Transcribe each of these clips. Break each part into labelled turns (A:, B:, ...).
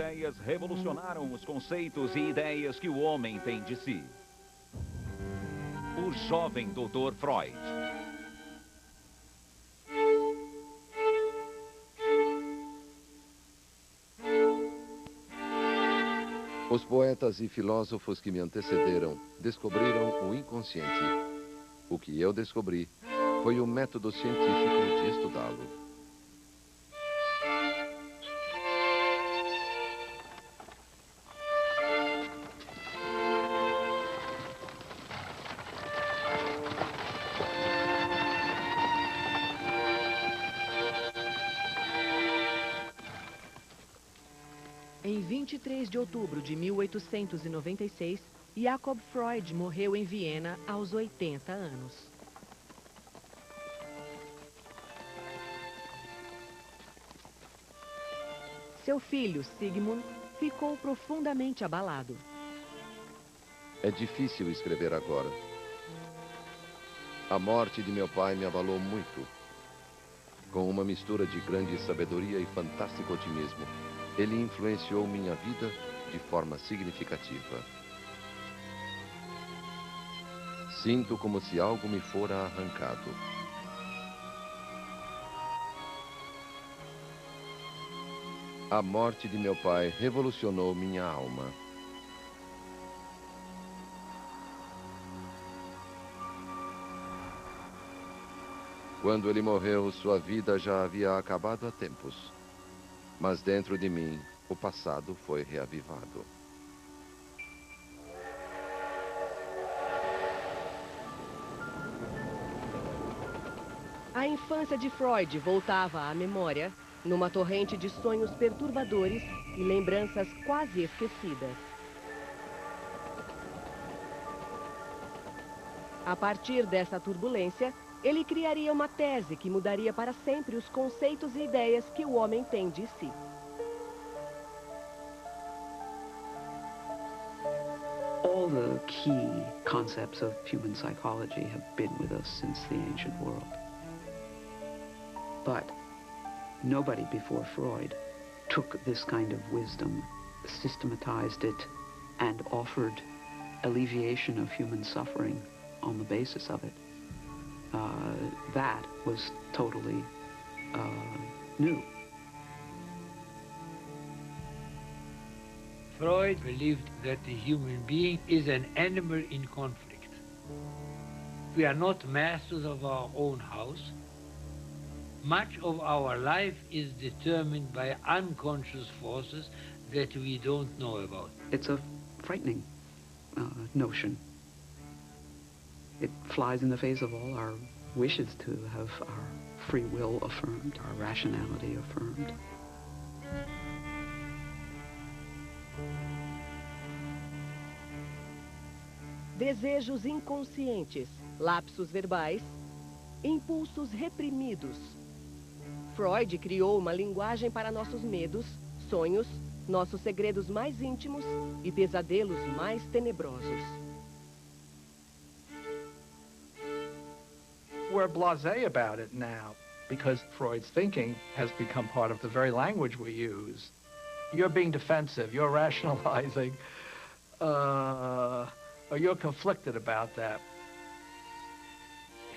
A: ideias revolucionaram os conceitos e ideias que o homem tem de si. O jovem Dr. Freud.
B: Os poetas e filósofos que me antecederam descobriram o inconsciente. O que eu descobri foi o método científico de estudá-lo.
C: Em 23 de outubro de 1896, Jakob Freud morreu em Viena aos 80 anos. Seu filho, Sigmund, ficou profundamente abalado.
B: É difícil escrever agora. A morte de meu pai me abalou muito. Com uma mistura de grande sabedoria e fantástico otimismo, ele influenciou minha vida de forma significativa. Sinto como se algo me fora arrancado. A morte de meu pai revolucionou minha alma. Quando ele morreu, sua vida já havia acabado há tempos. Mas dentro de mim, o passado foi reavivado.
C: A infância de Freud voltava à memória numa torrente de sonhos perturbadores e lembranças quase esquecidas. A partir dessa turbulência, ele criaria uma tese que mudaria para sempre os conceitos e ideias que o homem tem de si.
D: All the key concepts of human psychology have been with us since the ancient world. But nobody before Freud took this kind of wisdom, systematized it, and offered alleviation of human suffering on the basis of it. That was totally new.
E: Freud believed that the human being is an animal in conflict. We are not masters of our own house. Much of our life is determined by unconscious forces that we don't know about.
D: It's a frightening notion. It flies in the face of all our wishes to have our free will affirmed, our rationality affirmed.
C: Desejos inconscientes, lapsos verbais, impulsos reprimidos. Freud criou uma linguagem para nossos medos, sonhos, nossos segredos mais íntimos e pesadelos mais tenebrosos.
F: We're blasé about it now because Freud's thinking has become part of the very language we use. You're being defensive, you're rationalizing, or you're conflicted about that.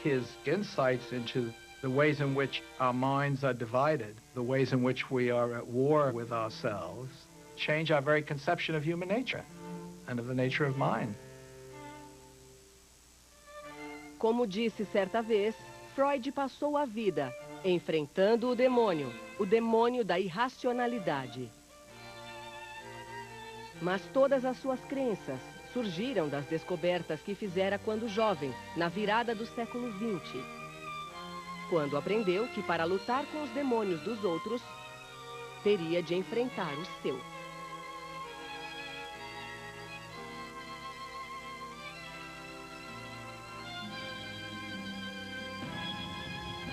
F: His insights into the ways in which our minds are divided, the ways in which we are at war with ourselves, change our very conception of human nature and of the nature of mind.
C: Como disse certa vez, Freud passou a vida enfrentando o demônio da irracionalidade. Mas todas as suas crenças surgiram das descobertas que fizera quando jovem, na virada do século XX. Quando aprendeu que para lutar com os demônios dos outros, teria de enfrentar o seu.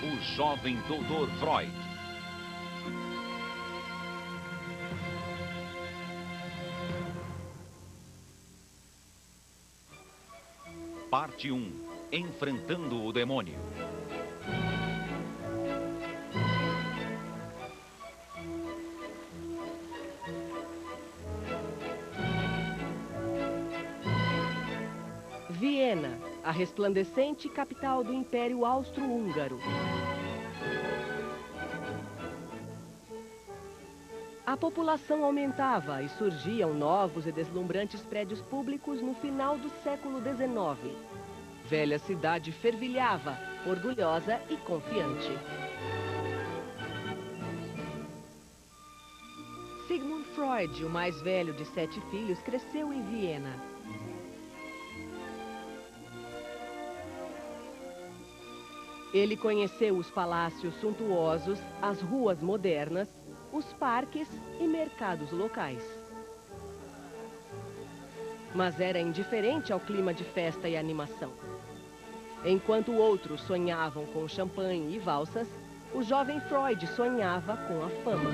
A: O jovem Dr. Freud. Parte 1. Enfrentando o demônio.
C: Viena, a resplandecente capital do Império Austro-Húngaro. A população aumentava e surgiam novos e deslumbrantes prédios públicos no final do século XIX. Velha cidade fervilhava, orgulhosa e confiante. Sigmund Freud, o mais velho de 7 filhos, cresceu em Viena. Ele conheceu os palácios suntuosos, as ruas modernas, os parques e mercados locais. Mas era indiferente ao clima de festa e animação. Enquanto outros sonhavam com champanhe e valsas, o jovem Freud sonhava com a fama.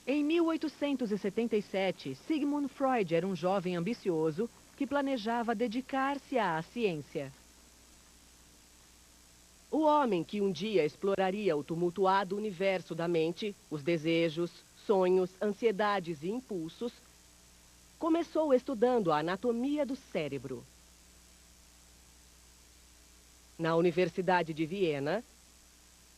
C: Em 1877, Sigmund Freud era um jovem ambicioso que planejava dedicar-se à ciência. O homem que um dia exploraria o tumultuado universo da mente, os desejos, sonhos, ansiedades e impulsos, começou estudando a anatomia do cérebro. Na Universidade de Viena,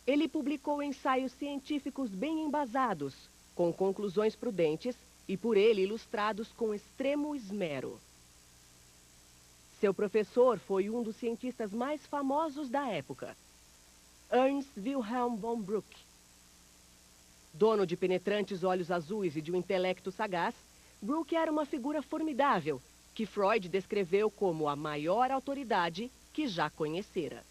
C: ele publicou ensaios científicos bem embasados, com conclusões prudentes e por ele ilustrados com extremo esmero. Seu professor foi um dos cientistas mais famosos da época, Ernst Wilhelm von Bruck. Dono de penetrantes olhos azuis e de um intelecto sagaz, Bruck era uma figura formidável, que Freud descreveu como a maior autoridade que já conhecera.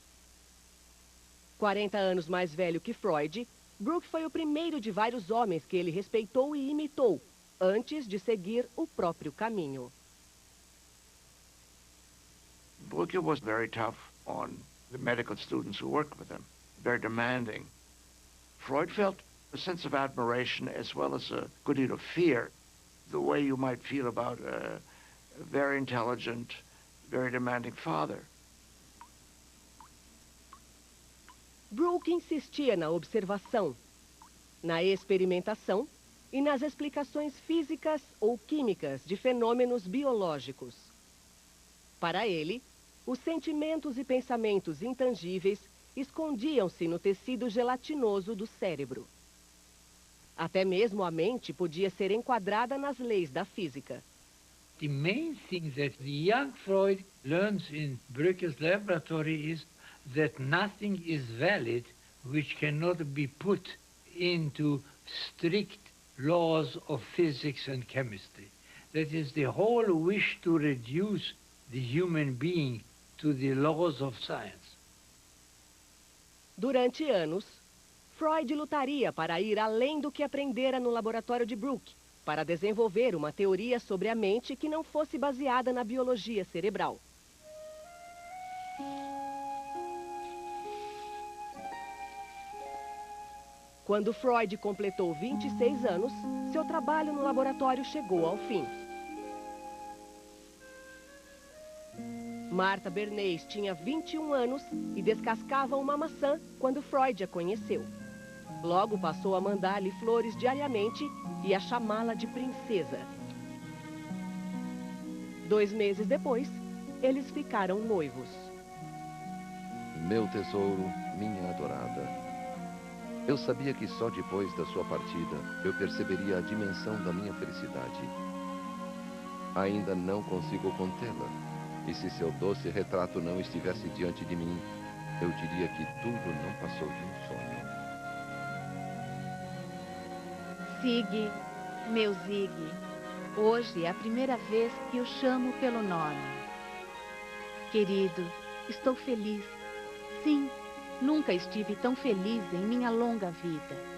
C: 40 anos mais velho que Freud, Bruck foi o primeiro de vários homens que ele respeitou e imitou, antes de seguir o próprio caminho.
G: Bruck was very tough on the medical students who worked with him, very demanding. Freud felt a sense of admiration as well as a good deal of fear, the way you might feel about a very intelligent, very demanding father.
C: Bruck insistia na observação, na experimentação e nas explicações físicas ou químicas de fenômenos biológicos. Para ele, os sentimentos e pensamentos intangíveis escondiam-se no tecido gelatinoso do cérebro. Até mesmo a mente podia ser enquadrada nas leis da física.
E: The main thing that the young Freud learns in Bruck's laboratory is that nothing is valid which cannot be put into strict laws of physics and chemistry. That is the whole wish to reduce the human being to the laws of science.
C: Durante anos, Freud lutaria para ir além do que aprendera no laboratório de Bruck, para desenvolver uma teoria sobre a mente que não fosse baseada na biologia cerebral. Quando Freud completou 26 anos, seu trabalho no laboratório chegou ao fim. Martha Bernays tinha 21 anos e descascava uma maçã quando Freud a conheceu. Logo passou a mandar-lhe flores diariamente e a chamá-la de princesa. 2 meses depois, eles ficaram noivos.
B: Meu tesouro, minha adorada. Eu sabia que só depois da sua partida eu perceberia a dimensão da minha felicidade. Ainda não consigo contê-la. E se seu doce retrato não estivesse diante de mim, eu diria que tudo não passou de um sonho.
H: Sig, meu Zig, hoje é a primeira vez que o chamo pelo nome. Querido, estou feliz. Sim, nunca estive tão feliz em minha longa vida.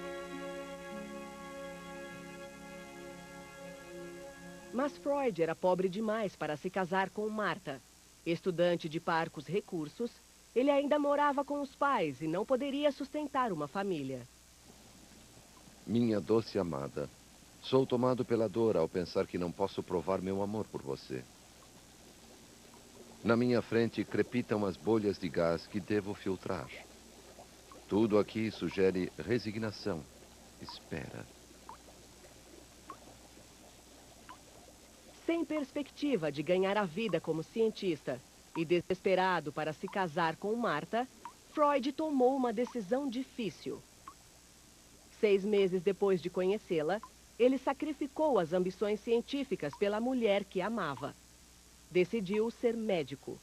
C: Mas Freud era pobre demais para se casar com Martha. Estudante de parcos recursos, ele ainda morava com os pais e não poderia sustentar uma família.
B: Minha doce amada, sou tomado pela dor ao pensar que não posso provar meu amor por você. Na minha frente crepitam as bolhas de gás que devo filtrar. Tudo aqui sugere resignação. Espera.
C: Sem perspectiva de ganhar a vida como cientista e desesperado para se casar com Marta, Freud tomou uma decisão difícil. 6 meses depois de conhecê-la, ele sacrificou as ambições científicas pela mulher que amava. Decidiu ser médico.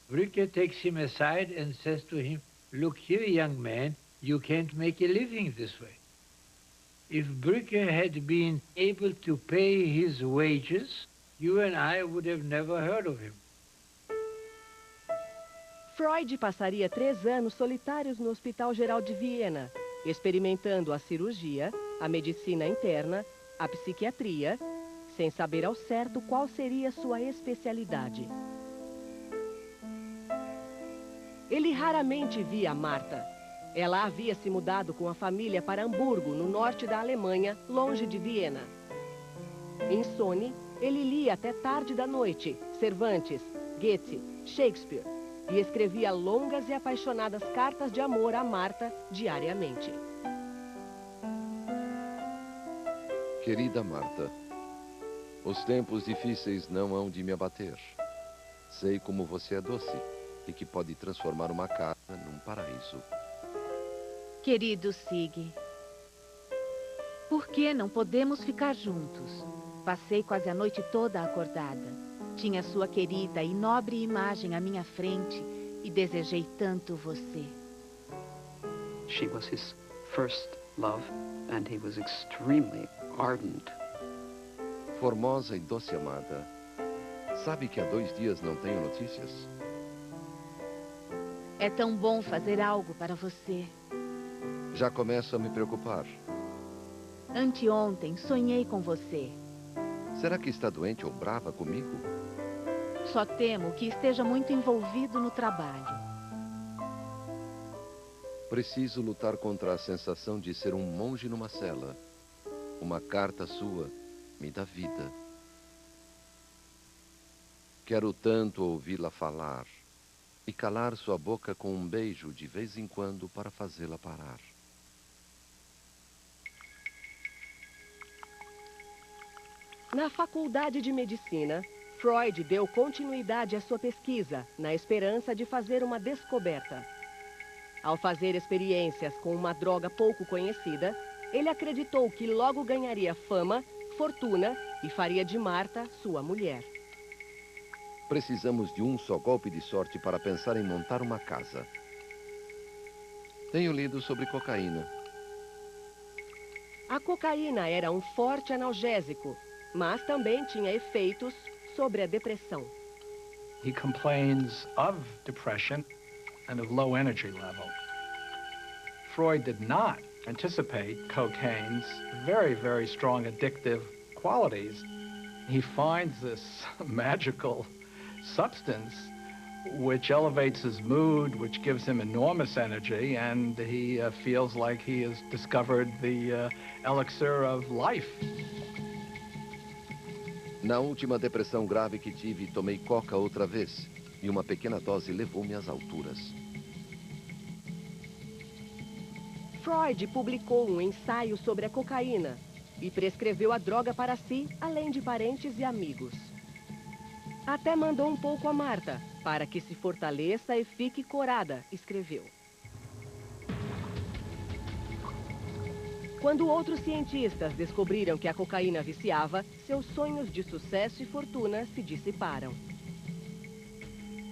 E: Brücke takes him aside and says to him, "Look here, young man, you can't make a living this way." If Brücke had been able to pay his wages, you and I would have never heard of him.
C: Freud passaria 3 anos solitários no Hospital Geral de Viena, experimentando a cirurgia, a medicina interna, a psiquiatria, sem saber ao certo qual seria sua especialidade. Ele raramente via Marta. Ela havia se mudado com a família para Hamburgo, no norte da Alemanha, longe de Viena. Insone, ele lia até tarde da noite Cervantes, Goethe, Shakespeare e escrevia longas e apaixonadas cartas de amor a Marta diariamente.
B: Querida Marta, os tempos difíceis não hão de me abater. Sei como você é doce e que pode transformar uma casa num paraíso.
H: Querido Sig, por que não podemos ficar juntos? Passei quase a noite toda acordada. Tinha sua querida e nobre imagem à minha frente e desejei tanto você.
D: She was his first love, and he was extremely ardent.
B: Formosa e doce amada, sabe que há 2 dias não tenho notícias?
H: É tão bom fazer algo para você.
B: Já começo a me preocupar.
H: Anteontem sonhei com você.
B: Será que está doente ou brava comigo?
H: Só temo que esteja muito envolvido no trabalho.
B: Preciso lutar contra a sensação de ser um monge numa cela. Uma carta sua me dá vida. Quero tanto ouvi-la falar e calar sua boca com um beijo de vez em quando para fazê-la parar.
C: Na Faculdade de Medicina, Freud deu continuidade à sua pesquisa, na esperança de fazer uma descoberta. Ao fazer experiências com uma droga pouco conhecida, ele acreditou que logo ganharia fama, fortuna e faria de Marta sua mulher.
B: Precisamos de um só golpe de sorte para pensar em montar uma casa. Tenho lido sobre cocaína.
C: A cocaína era um forte analgésico, mas também tinha efeitos sobre a depressão.
F: He complains of depression and of low energy level. Freud did not anticipate cocaine's very, very strong addictive qualities. He finds this magical substance which elevates his mood, which gives him enormous energy, and he feels like he has discovered the elixir of life.
B: Na última depressão grave que tive, tomei coca outra vez, e uma pequena dose levou-me às alturas.
C: Freud publicou um ensaio sobre a cocaína e prescreveu a droga para si, além de parentes e amigos. Até mandou um pouco a Marta, para que se fortaleça e fique corada, escreveu. Quando outros cientistas descobriram que a cocaína viciava, seus sonhos de sucesso e fortuna se dissiparam.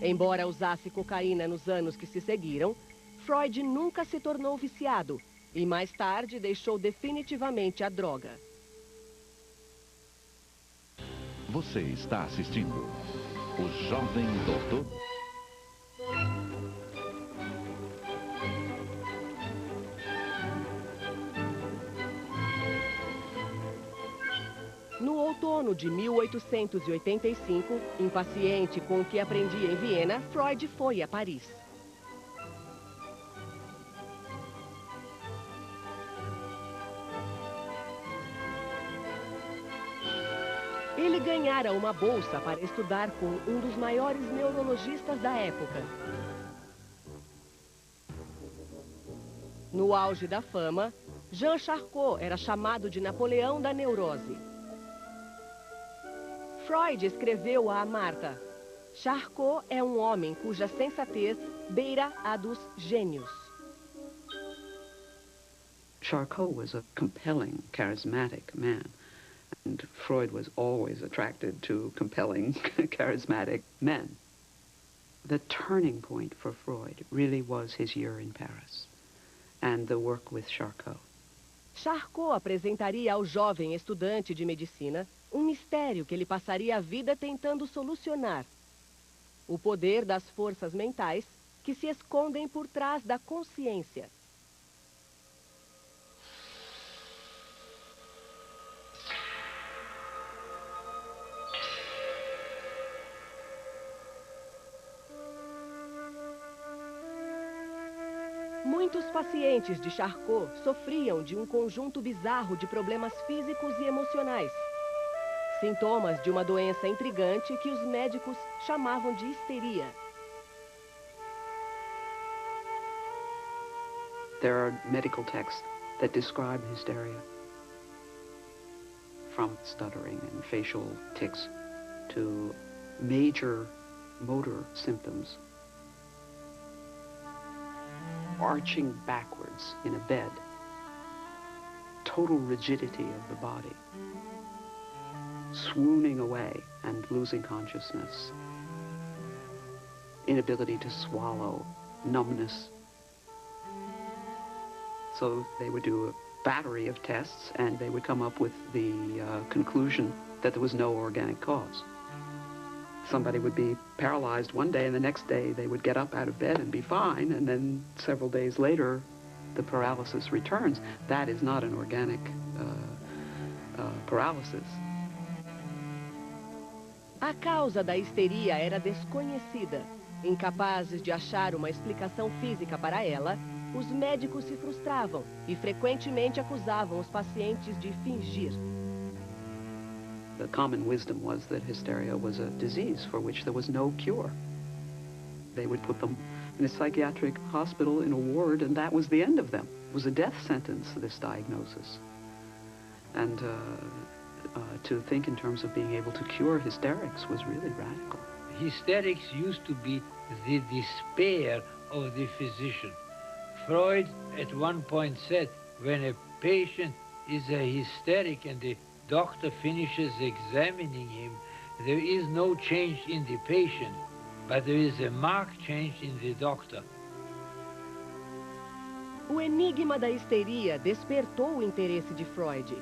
C: Embora usasse cocaína nos anos que se seguiram, Freud nunca se tornou viciado e mais tarde deixou definitivamente a droga.
A: Você está assistindo O Jovem Doutor.
C: No outono de 1885, impaciente com o que aprendia em Viena, Freud foi a Paris. Ele ganhara uma bolsa para estudar com um dos maiores neurologistas da época. No auge da fama, Jean Charcot era chamado de Napoleão da neurose. Freud escreveu a Martha: Charcot é um homem cuja sensatez beira a dos gênios.
D: Charcot was a compelling, charismatic man, and Freud was always attracted to compelling, charismatic men. The turning point for Freud really was his year in Paris and the work with Charcot.
C: Charcot apresentaria ao jovem estudante de medicina um mistério que ele passaria a vida tentando solucionar: o poder das forças mentais que se escondem por trás da consciência. Muitos pacientes de Charcot sofriam de um conjunto bizarro de problemas físicos e emocionais. Sintomas de uma doença intrigante que os médicos chamavam de histeria.
D: There are medical texts that describe hysteria, from stuttering and facial tics to major motor symptoms. Arching backwards in a bed, total rigidity of the body, swooning away and losing consciousness, inability to swallow, numbness. So they would do a battery of tests and they would come up with the conclusion that there was no organic cause. Somebody would be paralyzed one day, and the next day they would get up out of bed and be fine, and then several days later, the paralysis returns. That is not an organic paralysis.
C: A causa da histeria era desconhecida. Incapazes de achar uma explicação física para ela, os médicos se frustravam e frequentemente acusavam os pacientes de fingir.
D: The common wisdom was that hysteria was a disease for which there was no cure. They would put them in a psychiatric hospital in a ward, and that was the end of them. It was a death sentence, this diagnosis. And to think in terms of being able to cure hysterics was really radical.
E: Hysterics used to be the despair of the physician. Freud at one point said, when a patient is a hysteric and the doctor finishes examining him, there is no change in the patient, but there is a marked change in the doctor.
C: O enigma da histeria despertou o interesse de Freud.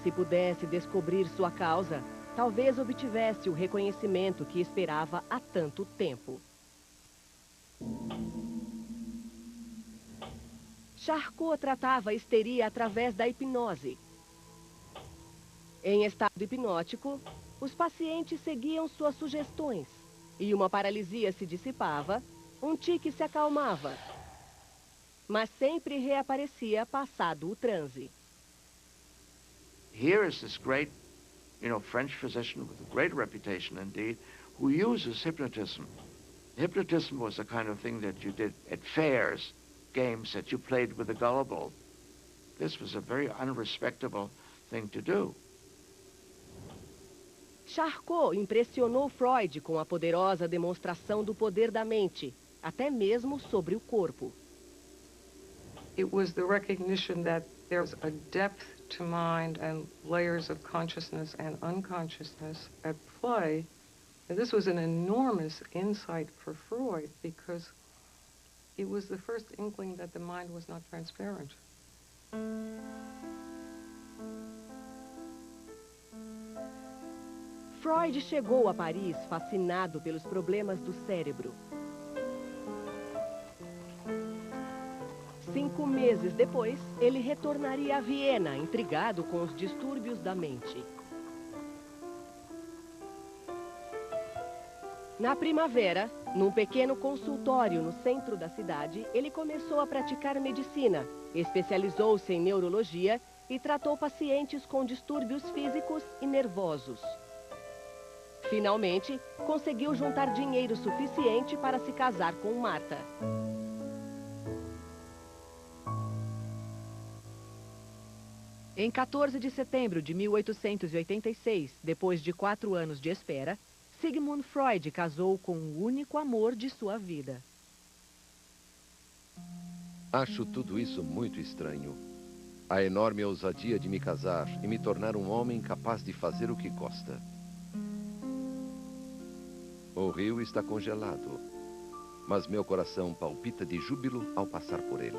C: Se pudesse descobrir sua causa, talvez obtivesse o reconhecimento que esperava há tanto tempo. Charcot tratava a histeria através da hipnose. Em estado hipnótico, os pacientes seguiam suas sugestões e uma paralisia se dissipava, um tique se acalmava, mas sempre reaparecia passado o transe.
G: Here is this great, French physician with a great reputation indeed, who uses hypnotism. Hypnotism was the kind of thing that you did at fairs, games that you played with the gullible. This was a very unrespectable thing to do.
C: Charcot impressionou Freud com a poderosa demonstração do poder da mente, até mesmo sobre o corpo.
I: It was the recognition that there's a depth to mind and layers of consciousness and unconsciousness at play. And this was an enormous insight for Freud because it was the first inkling that the mind was not transparent.
C: Freud chegou a Paris fascinado pelos problemas do cérebro. 5 meses depois, ele retornaria a Viena, intrigado com os distúrbios da mente. Na primavera, num pequeno consultório no centro da cidade, ele começou a praticar medicina, especializou-se em neurologia e tratou pacientes com distúrbios físicos e nervosos. Finalmente, conseguiu juntar dinheiro suficiente para se casar com Martha. Em 14 de setembro de 1886, depois de 4 anos de espera, Sigmund Freud casou com o único amor de sua vida.
B: Acho tudo isso muito estranho. A enorme ousadia de me casar e me tornar um homem capaz de fazer o que gosta. O rio está congelado, mas meu coração palpita de júbilo ao passar por ele.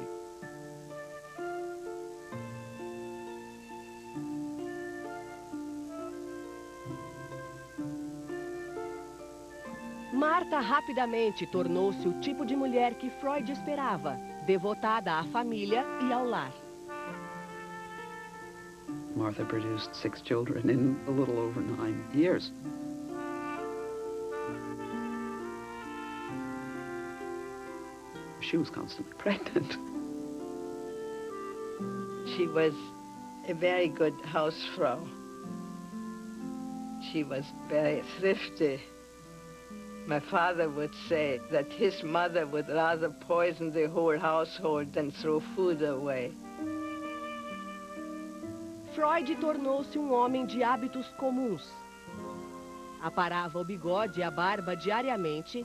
C: Marta rapidamente tornou-se o tipo de mulher que Freud esperava, devotada à família e ao lar.
D: Martha produced 6 children in a little over 9 years. She was constantly pregnant.
J: She was a very good housefrau. She was very thrifty. My father would say that his mother would rather poison the whole household than throw food away.
C: Freud tornou-se um homem de hábitos comuns. Aparava o bigode e a barba diariamente,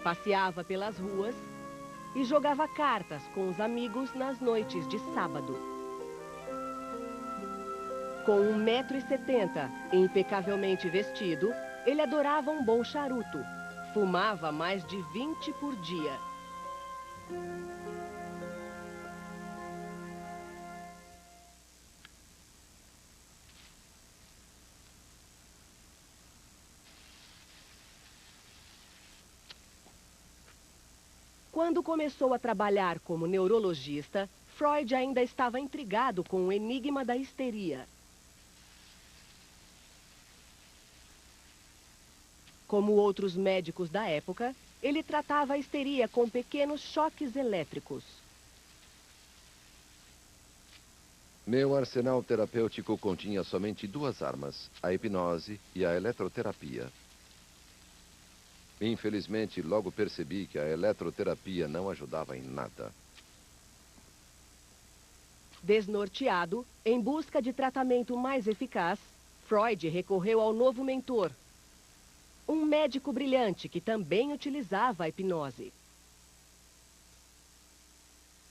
C: passeava pelas ruas e jogava cartas com os amigos nas noites de sábado. Com 1,70 m e impecavelmente vestido, ele adorava um bom charuto. Fumava mais de 20 por dia. Quando começou a trabalhar como neurologista, Freud ainda estava intrigado com o enigma da histeria. Como outros médicos da época, ele tratava a histeria com pequenos choques elétricos.
B: Meu arsenal terapêutico continha somente 2 armas, a hipnose e a eletroterapia. Infelizmente, logo percebi que a eletroterapia não ajudava em nada.
C: Desnorteado, em busca de tratamento mais eficaz, Freud recorreu ao novo mentor, um médico brilhante que também utilizava a hipnose.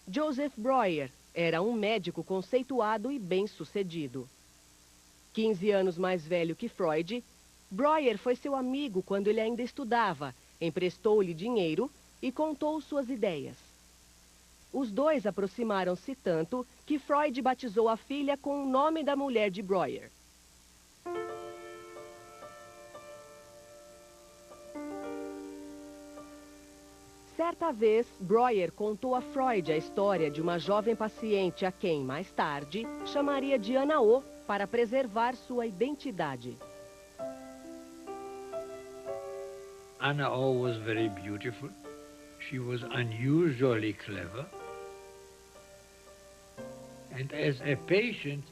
C: Joseph Breuer era um médico conceituado e bem-sucedido. 15 anos mais velho que Freud, Breuer foi seu amigo quando ele ainda estudava, emprestou-lhe dinheiro e contou suas ideias. Os dois aproximaram-se tanto que Freud batizou a filha com o nome da mulher de Breuer. Certa vez, Breuer contou a Freud a história de uma jovem paciente a quem, mais tarde, chamaria de Ana O para preservar sua identidade.
E: Anna O was very beautiful. She was unusually clever. And as a patient,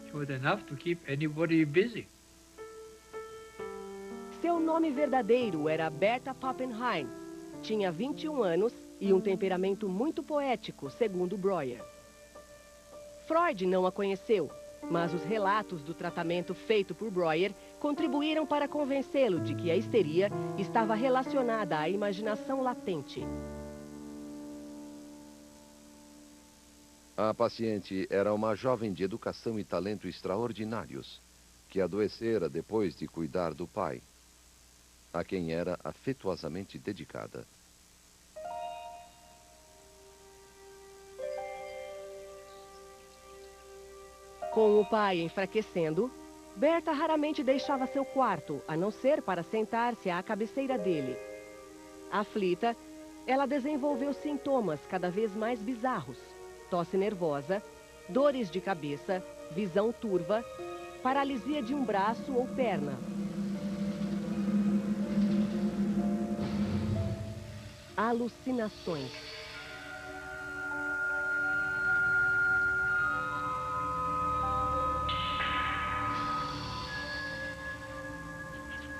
E: she was enough to keep anybody busy.
C: Seu nome verdadeiro era Berta Pappenheim. Tinha 21 anos e um temperamento muito poético, segundo Breuer. Freud não a conheceu, mas os relatos do tratamento feito por Breuer contribuíram para convencê-lo de que a histeria estava relacionada à imaginação latente.
B: A paciente era uma jovem de educação e talento extraordinários, que adoecera depois de cuidar do pai, a quem era afetuosamente dedicada.
C: Com o pai enfraquecendo, Berta raramente deixava seu quarto, a não ser para sentar-se à cabeceira dele. Aflita, ela desenvolveu sintomas cada vez mais bizarros: tosse nervosa, dores de cabeça, visão turva, paralisia de um braço ou perna. Alucinações.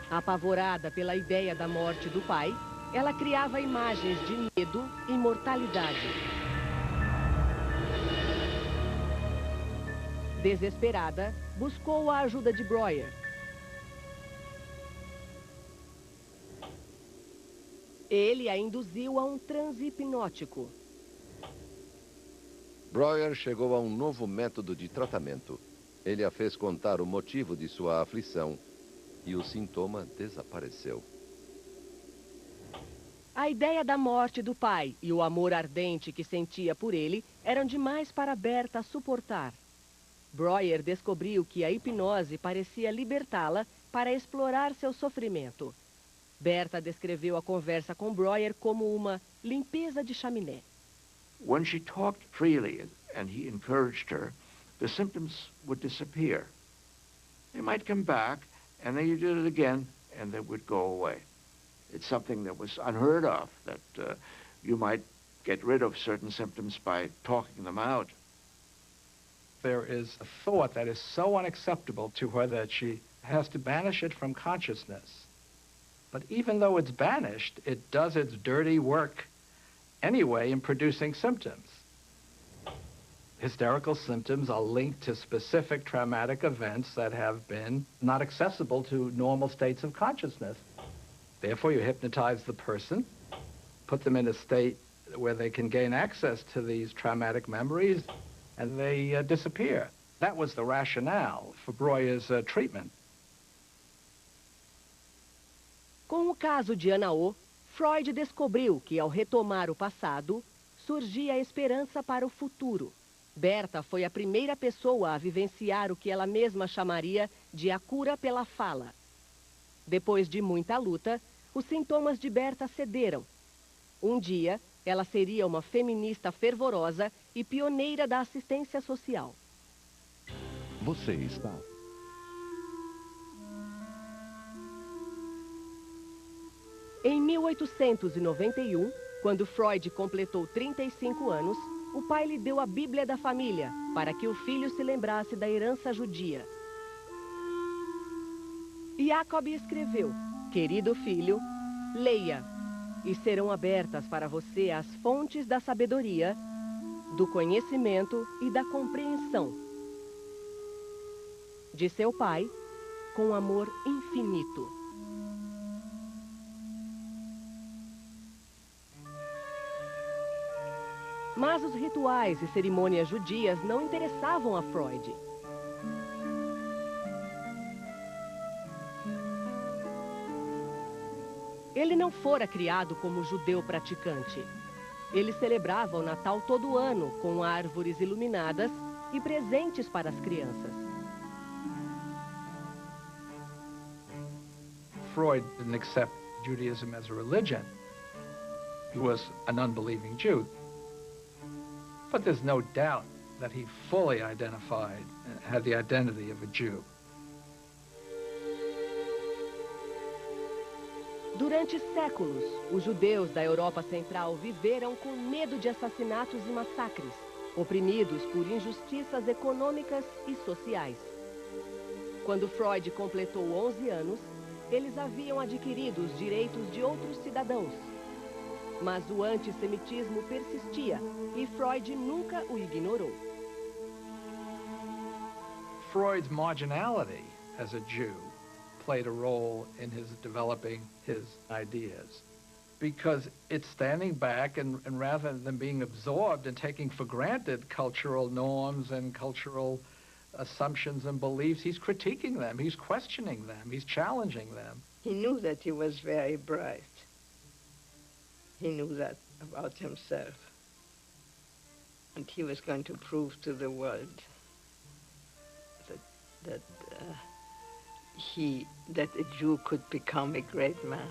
C: Apavorada pela ideia da morte do pai, ela criava imagens de medo e mortalidade. Desesperada, buscou a ajuda de Breuer. Ele a induziu a um transe hipnótico.
B: Breuer chegou a um novo método de tratamento. Ele a fez contar o motivo de sua aflição e o sintoma desapareceu.
C: A ideia da morte do pai e o amor ardente que sentia por ele eram demais para Berta suportar. Breuer descobriu que a hipnose parecia libertá-la para explorar seu sofrimento. Berta descreveu a conversa com Breuer como uma limpeza de chaminé.
G: When she talked freely and he encouraged her, the symptoms would disappear. They might come back, and then you did it again, and they would go away. It's something that was unheard of, that you might get rid of certain symptoms by talking them out.
F: There is a thought that is so unacceptable to her that she has to banish it from consciousness. But even though it's banished, it does its dirty work anyway in producing symptoms. Hysterical symptoms are linked to specific traumatic events that have been not accessible to normal states of consciousness. Therefore, you hypnotize the person, put them in a state where they can gain access to these traumatic memories, and they disappear. That was the rationale for Breuer's treatment.
C: Com o caso de Ana O, Freud descobriu que, ao retomar o passado, surgia a esperança para o futuro. Berta foi a primeira pessoa a vivenciar o que ela mesma chamaria de a cura pela fala. Depois de muita luta, os sintomas de Berta cederam. Um dia, ela seria uma feminista fervorosa e pioneira da assistência social.
A: Você está...
C: Em 1891, quando Freud completou 35 anos, o pai lhe deu a Bíblia da família para que o filho se lembrasse da herança judia. Jacob escreveu: "Querido filho, leia, e serão abertas para você as fontes da sabedoria, do conhecimento e da compreensão." De seu pai, com amor infinito. Mas os rituais e cerimônias judias não interessavam a Freud. Ele não fora criado como judeu praticante. Ele celebrava o Natal todo ano com árvores iluminadas e presentes para as crianças.
F: Freud didn't accept Judaism as a religion. He was an unbelieving Jew. But there's no doubt that he fully identified and had the identity of a Jew.
C: Durante séculos, os judeus da Europa Central viveram com medo de assassinatos e massacres, oprimidos por injustiças econômicas e sociais. Quando Freud completou 11 anos, eles haviam adquirido os direitos de outros cidadãos. Mas o antissemitismo persistia e Freud nunca o ignorou.
F: Freud's marginality as a Jew played a role in his developing his ideas, because it's standing back and rather than being absorbed and taking for granted cultural norms and cultural assumptions and beliefs, he's critiquing them, he's questioning them, he's challenging them.
J: He knew that he was very bright. He knew that about himself. And he was going to prove to the world that a Jew could become a great man.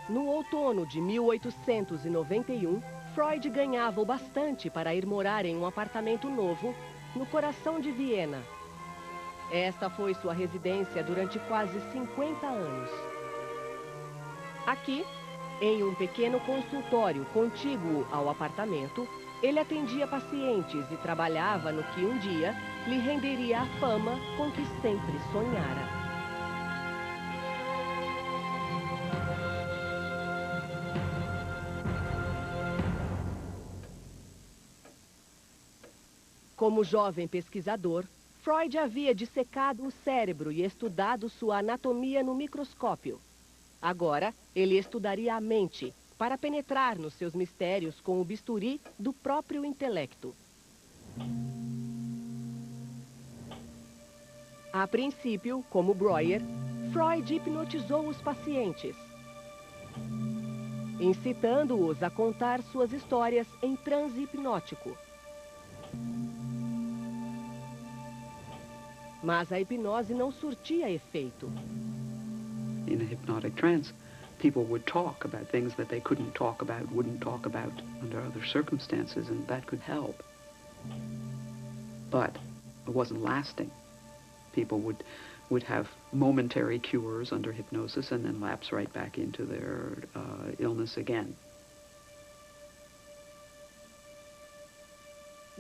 C: No outono de 1891, Freud ganhava o bastante para ir morar em um apartamento novo no coração de Viena. Esta foi sua residência durante quase 50 anos. Aqui, em um pequeno consultório contíguo ao apartamento, ele atendia pacientes e trabalhava no que um dia lhe renderia a fama com que sempre sonhara. Como jovem pesquisador, Freud havia dissecado o cérebro e estudado sua anatomia no microscópio. Agora, ele estudaria a mente para penetrar nos seus mistérios com o bisturi do próprio intelecto. A princípio, como Breuer, Freud hipnotizou os pacientes, incitando-os a contar suas histórias em transe hipnótico. Mas a hipnose não surtia efeito.
D: In a hypnotic trance, people would talk about things that they couldn't talk about, wouldn't talk about under other circumstances, and that could help. But it wasn't lasting. People would have momentary cures under hypnosis and then lapse right back into their illness again.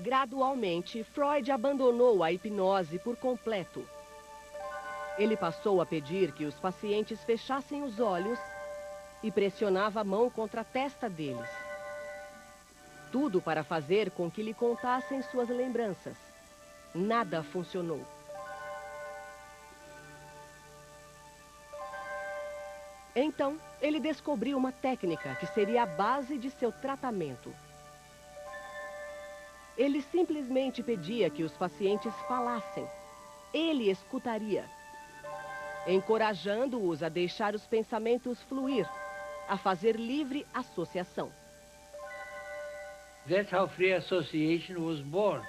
C: Gradualmente, Freud abandonou a hipnose por completo. Ele passou a pedir que os pacientes fechassem os olhos e pressionava a mão contra a testa deles. Tudo para fazer com que lhe contassem suas lembranças. Nada funcionou. Então, ele descobriu uma técnica que seria a base de seu tratamento. Ele simplesmente pedia que os pacientes falassem. Ele escutaria, encorajando-os a deixar os pensamentos fluir, a fazer livre associação.
E: That's how free association was born.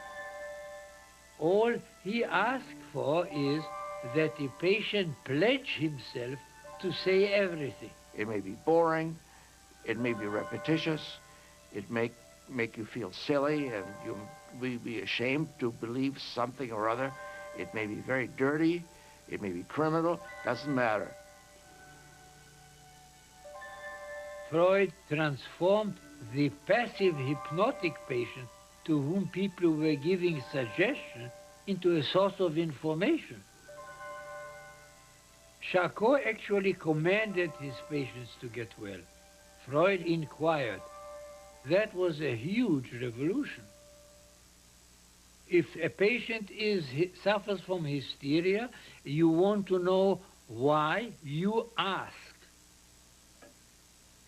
E: All he asked for is that the patient pledge himself to say everything.
G: It may be boring, it may be repetitious, it may make you feel silly and you may be ashamed to believe something or other. It may be very dirty, it may be criminal, doesn't matter.
E: Freud transformed the passive hypnotic patient to whom people were giving suggestion into a source of information. Charcot actually commanded his patients to get well. Freud inquired. That was a huge revolution. If a patient suffers from hysteria, you want to know why, you ask.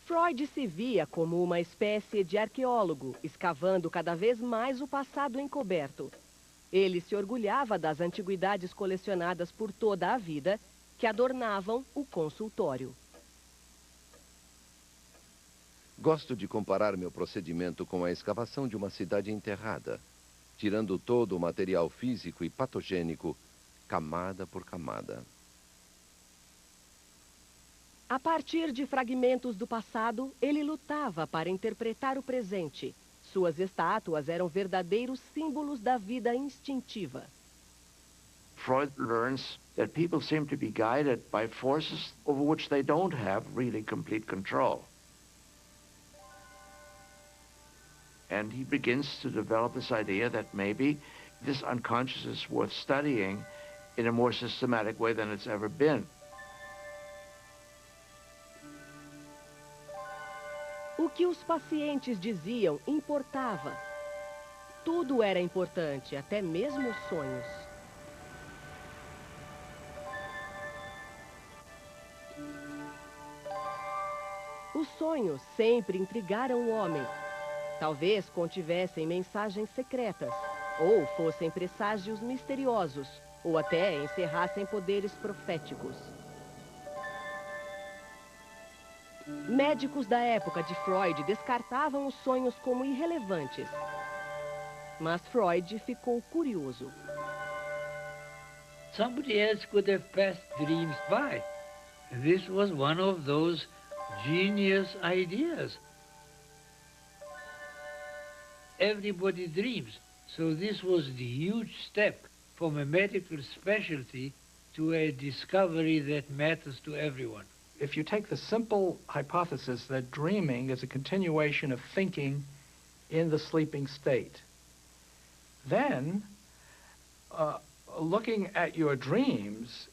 C: Freud se via como uma espécie de arqueólogo, escavando cada vez mais o passado encoberto. Ele se orgulhava das antiguidades colecionadas por toda a vida, que adornavam o consultório.
B: Gosto de comparar meu procedimento com a escavação de uma cidade enterrada, tirando todo o material físico e patogênico, camada por camada.
C: A partir de fragmentos do passado, ele lutava para interpretar o presente. Suas estátuas eram verdadeiros símbolos da vida instintiva.
G: Freud learns that people seem to be guided by forces over which they don't have really complete control. And he begins to develop this idea that maybe this unconscious is worth studying in a more systematic way than it's ever been.
C: O que os pacientes diziam importava. Tudo era importante, até mesmo os sonhos. Os sonhos sempre intrigaram o homem. Talvez contivessem mensagens secretas, ou fossem presságios misteriosos, ou até encerrassem poderes proféticos. Médicos da época de Freud descartavam os sonhos como irrelevantes. Mas Freud ficou curioso.
E: Somebody else could have passed dreams by. This was one of those genius ideas. Everybody dreams, so this was the huge step from a medical specialty to a discovery that matters to everyone.
F: If you take the simple hypothesis that dreaming is a continuation of thinking in the sleeping state, then looking at your dreams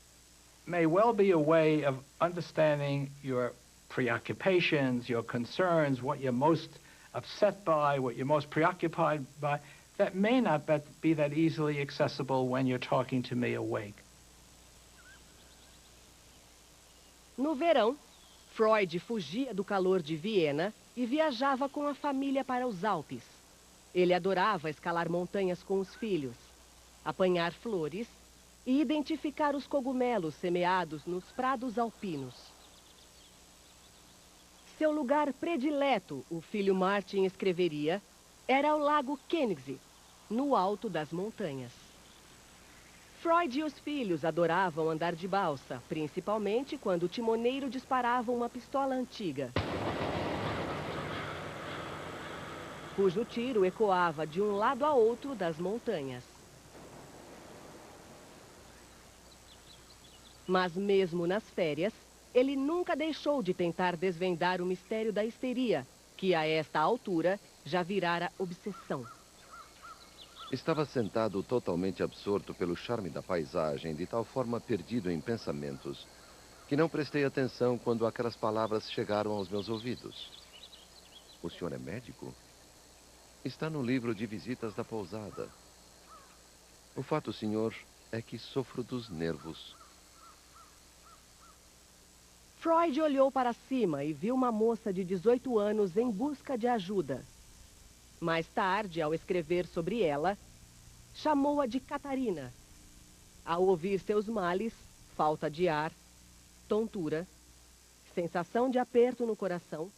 F: may well be a way of understanding your preoccupations, your concerns, what you're most upset by, what you're most preoccupied by, that may not be that easily accessible when you're talking to me awake.
C: No verão, Freud fugia do calor de Viena e viajava com a família para os Alpes. Ele adorava escalar montanhas com os filhos, apanhar flores e identificar os cogumelos semeados nos prados alpinos. Seu lugar predileto, o filho Martin escreveria, era o lago Königssee, no alto das montanhas. Freud e os filhos adoravam andar de balsa, principalmente quando o timoneiro disparava uma pistola antiga, cujo tiro ecoava de um lado a outro das montanhas. Mas mesmo nas férias, ele nunca deixou de tentar desvendar o mistério da histeria, que a esta altura já virara obsessão.
B: Estava sentado totalmente absorto pelo charme da paisagem, de tal forma perdido em pensamentos, que não prestei atenção quando aquelas palavras chegaram aos meus ouvidos. O senhor é médico? Está no livro de visitas da pousada. O fato, senhor, é que sofro dos nervos.
C: Freud olhou para cima e viu uma moça de 18 anos em busca de ajuda. Mais tarde, ao escrever sobre ela, chamou-a de Catarina. Ao ouvir seus males, falta de ar, tontura, sensação de aperto no coração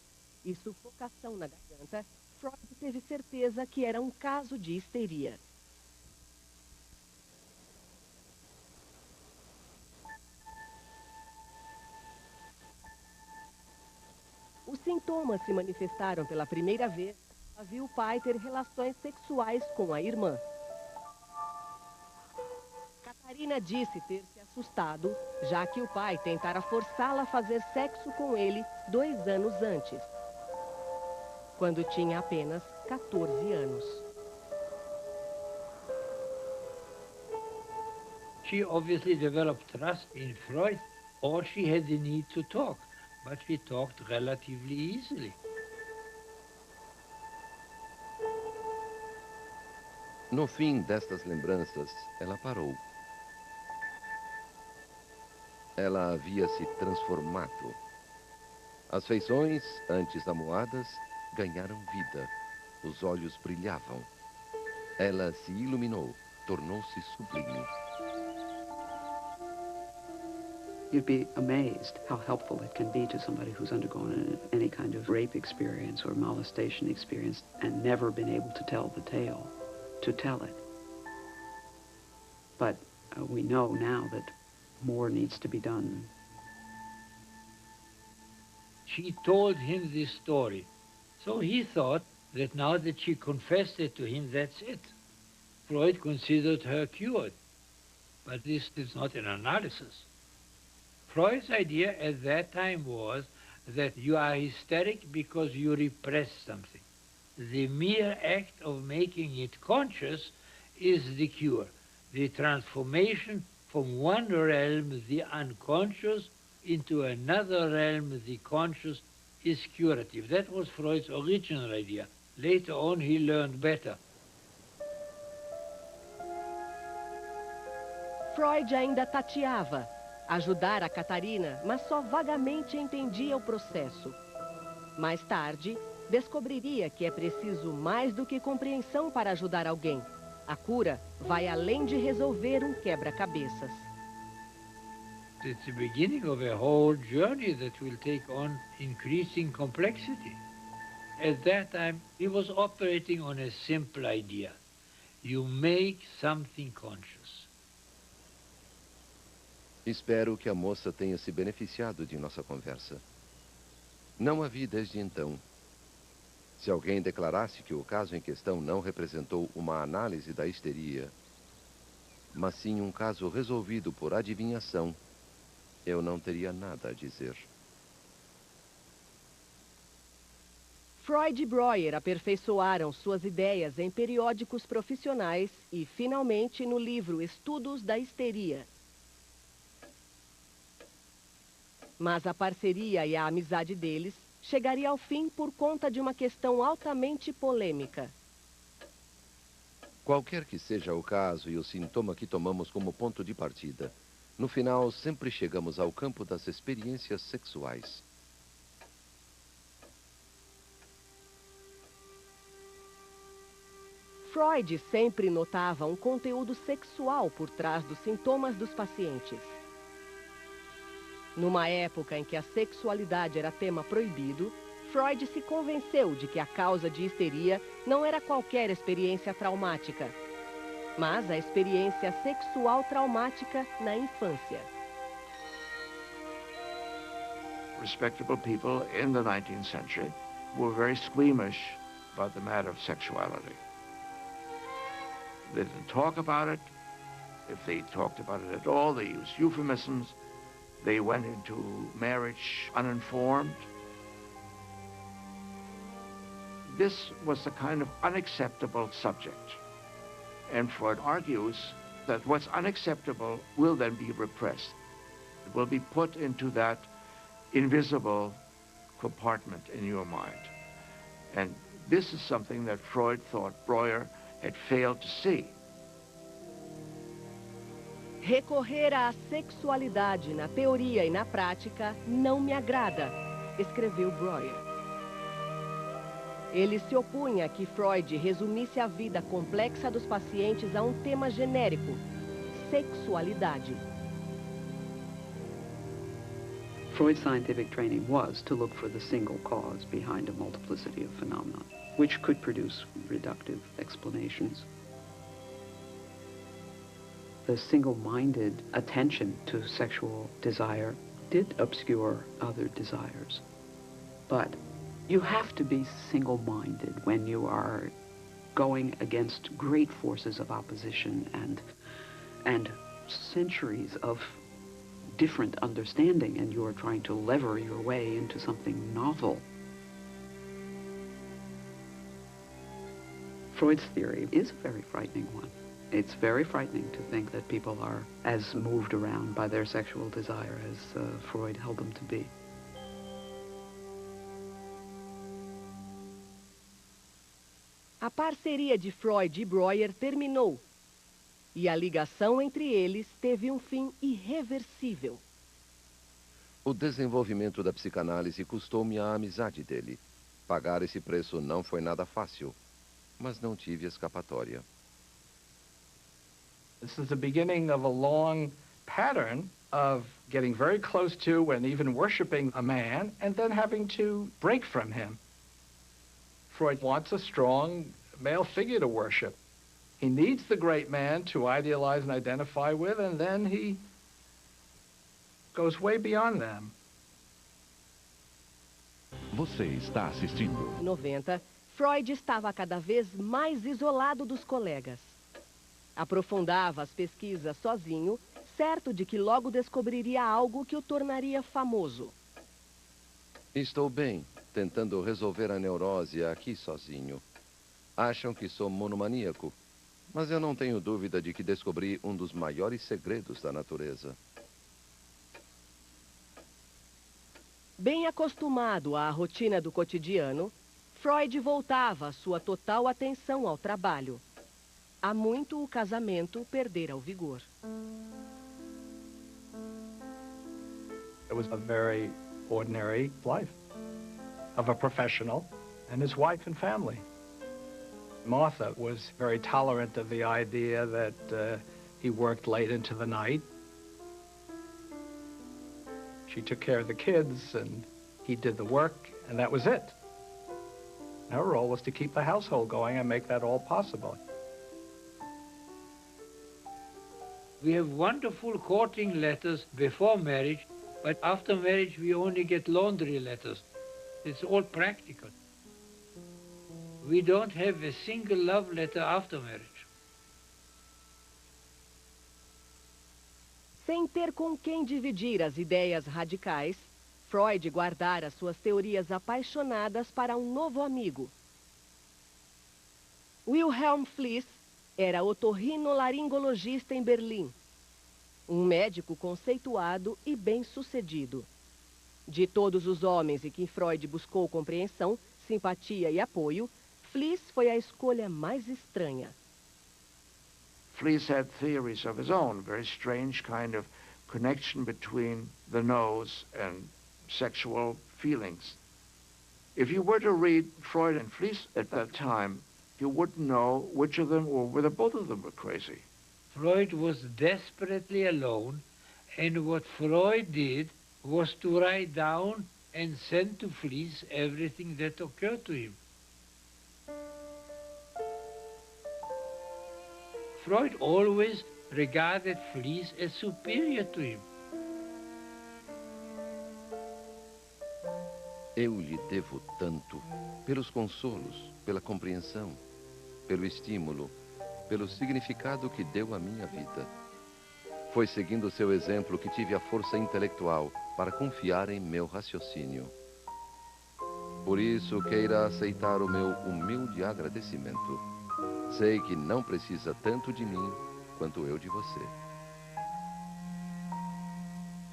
C: e sufocação na garganta, Freud teve certeza que era um caso de histeria. Os sintomas se manifestaram pela primeira vez. Viu o pai ter relações sexuais com a irmã. Catarina disse ter se assustado, já que o pai tentara forçá-la a fazer sexo com ele 2 anos antes, quando tinha apenas 14 anos.
E: She obviously developed trust in Freud, or she had the need to talk, but she talked relatively easily.
B: No fim destas lembranças, ela parou. Ela havia se transformado. As feições, antes amuadas, ganharam vida. Os olhos brilhavam. Ela se iluminou, tornou-se sublime.
D: You'd be amazed how helpful it can be to somebody who's undergone any kind of rape experience or molestation experience and never been able to tell the tale, to tell it. But we know now that more needs to be done.
E: She told him this story, so he thought that now that she confessed it to him, that's it. Freud considered her cured, but this is not an analysis. Freud's idea at that time was that you are hysteric because you repress something. The mere act of making it conscious is the cure. The transformation from one realm, the unconscious, into another realm, the conscious, is curative. That was Freud's original idea. Later on, he learned better.
C: Freud ainda tateava. Ajudar a Catarina, mas só vagamente entendia o processo. Mais tarde, descobriria que é preciso mais do que compreensão para ajudar alguém. A cura vai além de resolver um quebra-cabeças.
E: It's the beginning of a whole journey that will take on increasing complexity. At that time, he was operating on a simple idea. You make something conscious.
B: Espero que a moça tenha se beneficiado de nossa conversa. Não a vi desde então. Se alguém declarasse que o caso em questão não representou uma análise da histeria, mas sim um caso resolvido por adivinhação, eu não teria nada a dizer.
C: Freud e Breuer aperfeiçoaram suas ideias em periódicos profissionais e, finalmente, no livro Estudos da Histeria. Mas a parceria e a amizade deles chegaria ao fim por conta de uma questão altamente polêmica.
B: Qualquer que seja o caso e o sintoma que tomamos como ponto de partida, no final sempre chegamos ao campo das experiências sexuais.
C: Freud sempre notava um conteúdo sexual por trás dos sintomas dos pacientes. Numa época em que a sexualidade era tema proibido, Freud se convenceu de que a causa de histeria não era qualquer experiência traumática, mas a experiência sexual traumática na infância.
G: Respectable people in the 19th century were very squeamish about the matter of sexuality. They didn't talk about it. If they talked about it at all, they used euphemisms. They went into marriage uninformed. This was a kind of unacceptable subject. And Freud argues that what's unacceptable will then be repressed. It will be put into that invisible compartment in your mind. And this is something that Freud thought Breuer had failed to see.
C: Recorrer à sexualidade na teoria e na prática não me agrada, escreveu Breuer. Ele se opunha a que Freud resumisse a vida complexa dos pacientes a um tema genérico: sexualidade.
D: Freud's scientific training was to look for the single cause behind a multiplicity of phenomena, which could produce reductive explanations. The single-minded attention to sexual desire did obscure other desires. But you have to be single-minded when you are going against great forces of opposition and centuries of different understanding, and you are trying to lever your way into something novel. Freud's theory is a very frightening one. It's very frightening to think that people are as moved around by their sexual desire as Freud held them to be.
C: A parceria de Freud e Breuer terminou, e a ligação entre eles teve um fim irreversível.
B: O desenvolvimento da psicanálise custou-me a amizade dele. Pagar esse preço não foi nada fácil, mas não tive escapatória.
F: This is the beginning of a long pattern of getting very close to and even worshiping a man and then having to break from him. Freud wants a strong male figure to worship. He needs the great man to idealize and identify with, and then he goes way beyond them.
A: Você está assistindo.
C: Em 90, Freud estava cada vez mais isolado dos colegas. Aprofundava as pesquisas sozinho, certo de que logo descobriria algo que o tornaria famoso.
B: Estou bem, tentando resolver a neurose aqui sozinho. Acham que sou monomaníaco, mas eu não tenho dúvida de que descobri um dos maiores segredos da natureza.
C: Bem acostumado à rotina do cotidiano, Freud voltava a sua total atenção ao trabalho. Há muito o casamento perdera o vigor.
F: It was a very ordinary life of a professional and his wife and family. Martha was very tolerant of the idea that he worked late into the night. She took care of the kids and he did the work, and that was it. Her role was to keep the household going and make that all possible.
E: We have wonderful courting letters before marriage, but after marriage we only get laundry letters. It's all practical. We don't have a single love letter after marriage.
C: Sem ter com quem dividir as ideias radicais, Freud guardara suas teorias apaixonadas para um novo amigo. Wilhelm Fliess era otorrinolaringologista em Berlim, um médico conceituado e bem-sucedido. De todos os homens em que Freud buscou compreensão, simpatia e apoio, Fliess foi a escolha mais estranha.
G: Fliess had theories of his own, very strange kind of connection between the nose and sexual feelings. If you were to read Freud and Fliess at that time, you wouldn't know which of them or whether both of them were crazy.
E: Freud was desperately alone, and what Freud did was to write down and send to Fliess everything that occurred to him. Freud always regarded Fliess as superior to him.
B: Eu lhe devo tanto, pelos consolos, pela compreensão, pelo estímulo, pelo significado que deu à minha vida. Foi seguindo seu exemplo que tive a força intelectual para confiar em meu raciocínio. Por isso, queira aceitar o meu humilde agradecimento. Sei que não precisa tanto de mim quanto eu de você.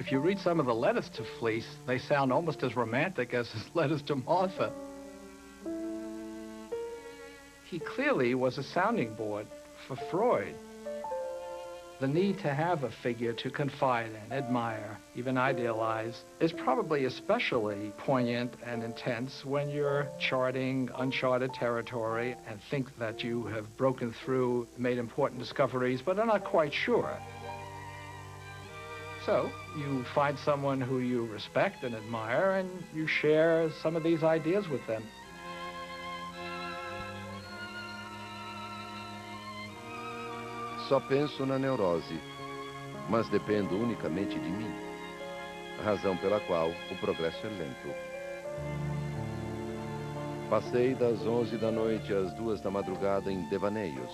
F: If you read some of the letters to Fliess, they sound almost as romantic as his letters to Martha. He clearly was a sounding board for Freud. The need to have a figure to confide in, admire, even idealize, is probably especially poignant and intense when you're charting uncharted territory and think that you have broken through, made important discoveries, but are not quite sure. So you find someone who you respect and admire, and you share some of these ideas with them.
B: Só penso na neurose, mas dependo unicamente de mim, razão pela qual o progresso é lento. Passei das 11 da noite às 2 da madrugada em devaneios,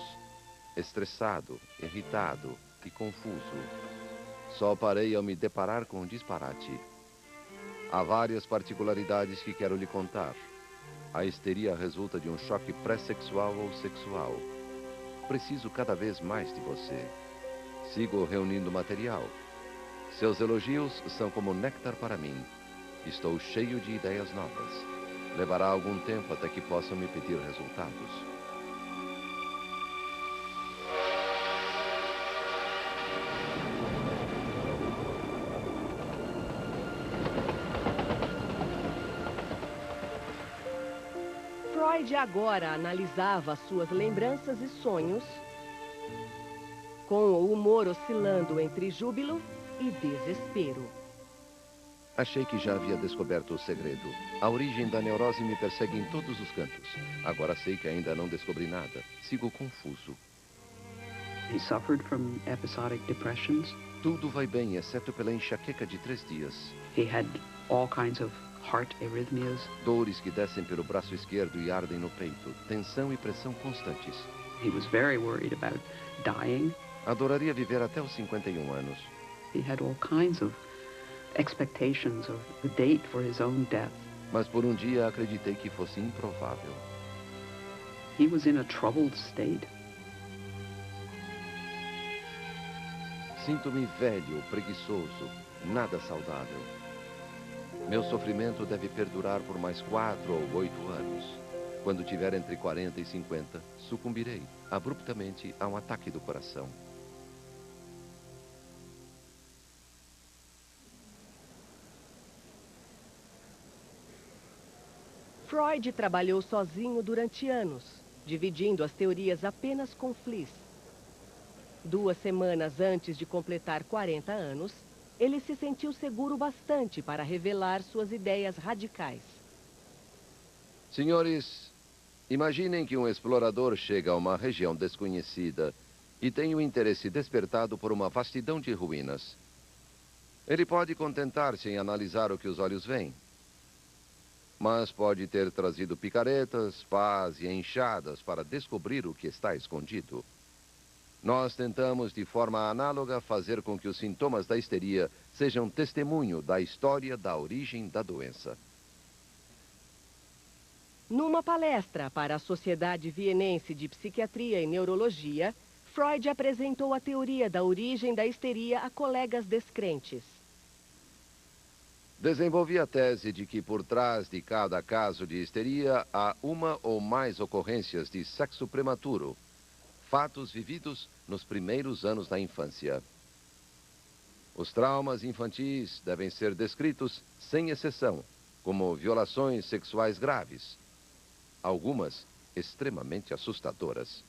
B: estressado, irritado e confuso. Só parei ao me deparar com um disparate. Há várias particularidades que quero lhe contar. A histeria resulta de um choque pré-sexual ou sexual. Preciso cada vez mais de você. Sigo reunindo material. Seus elogios são como néctar para mim. Estou cheio de ideias novas. Levará algum tempo até que possam me pedir resultados.
C: Freud agora analisava suas lembranças e sonhos com o humor oscilando entre júbilo e desespero.
B: Achei que já havia descoberto o segredo. A origem da neurose me persegue em todos os cantos. Agora sei que ainda não descobri nada. Sigo confuso.
D: He suffered from episodic depressions.
B: Tudo vai bem, exceto pela enxaqueca de 3 dias.
D: He had all kinds of heart arrhythmias.
B: Dores que descem pelo braço esquerdo e ardem no peito. Tensão e pressão constantes.
D: He was very worried about dying.
B: Adoraria viver até os 51 anos.
D: He had all kinds of expectations of the date for his own death.
B: Mas por um dia acreditei que fosse improvável.
D: He was in a troubled state.
B: Sinto-me velho, preguiçoso, nada saudável. Meu sofrimento deve perdurar por mais 4 ou 8 anos. Quando tiver entre 40 e 50, sucumbirei abruptamente a um ataque do coração.
C: Freud trabalhou sozinho durante anos, dividindo as teorias apenas com Fliess. 2 semanas antes de completar 40 anos, ele se sentiu seguro bastante para revelar suas ideias radicais.
B: Senhores, imaginem que um explorador chega a uma região desconhecida e tem o interesse despertado por uma vastidão de ruínas. Ele pode contentar-se em analisar o que os olhos veem, mas pode ter trazido picaretas, pás e enxadas para descobrir o que está escondido. Nós tentamos, de forma análoga, fazer com que os sintomas da histeria sejam testemunho da história da origem da doença.
C: Numa palestra para a Sociedade Vienense de Psiquiatria e Neurologia, Freud apresentou a teoria da origem da histeria a colegas descrentes.
B: Desenvolvi a tese de que por trás de cada caso de histeria há uma ou mais ocorrências de sexo prematuro, fatos vividos nos primeiros anos da infância. Os traumas infantis devem ser descritos sem exceção, como violações sexuais graves, algumas extremamente assustadoras.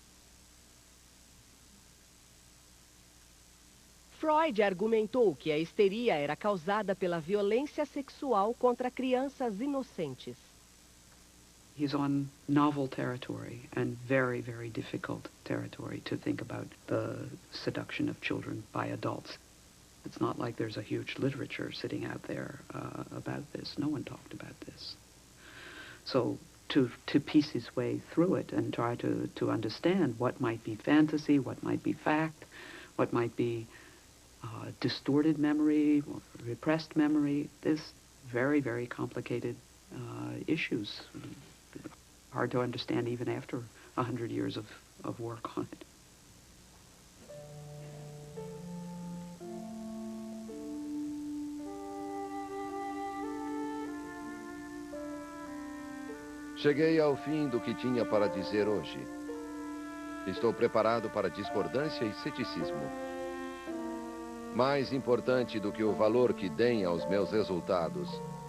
C: Freud argumentou que a histeria era causada pela violência sexual contra crianças inocentes.
D: He's on novel territory and very, very difficult territory to think about the seduction of children by adults. It's not like there's a huge literature sitting out there about this. No one talked about this. So to piece his way through it and try to understand what might be fantasy, what might be fact, what might be distorted memory, or repressed memory, there's very, very complicated issues. Hard to understand even after 100 years of work on it.
B: Cheguei ao fim do que tinha para dizer hoje. Estou preparado para discordância e ceticismo. Mais importante do que o valor que deem aos meus resultados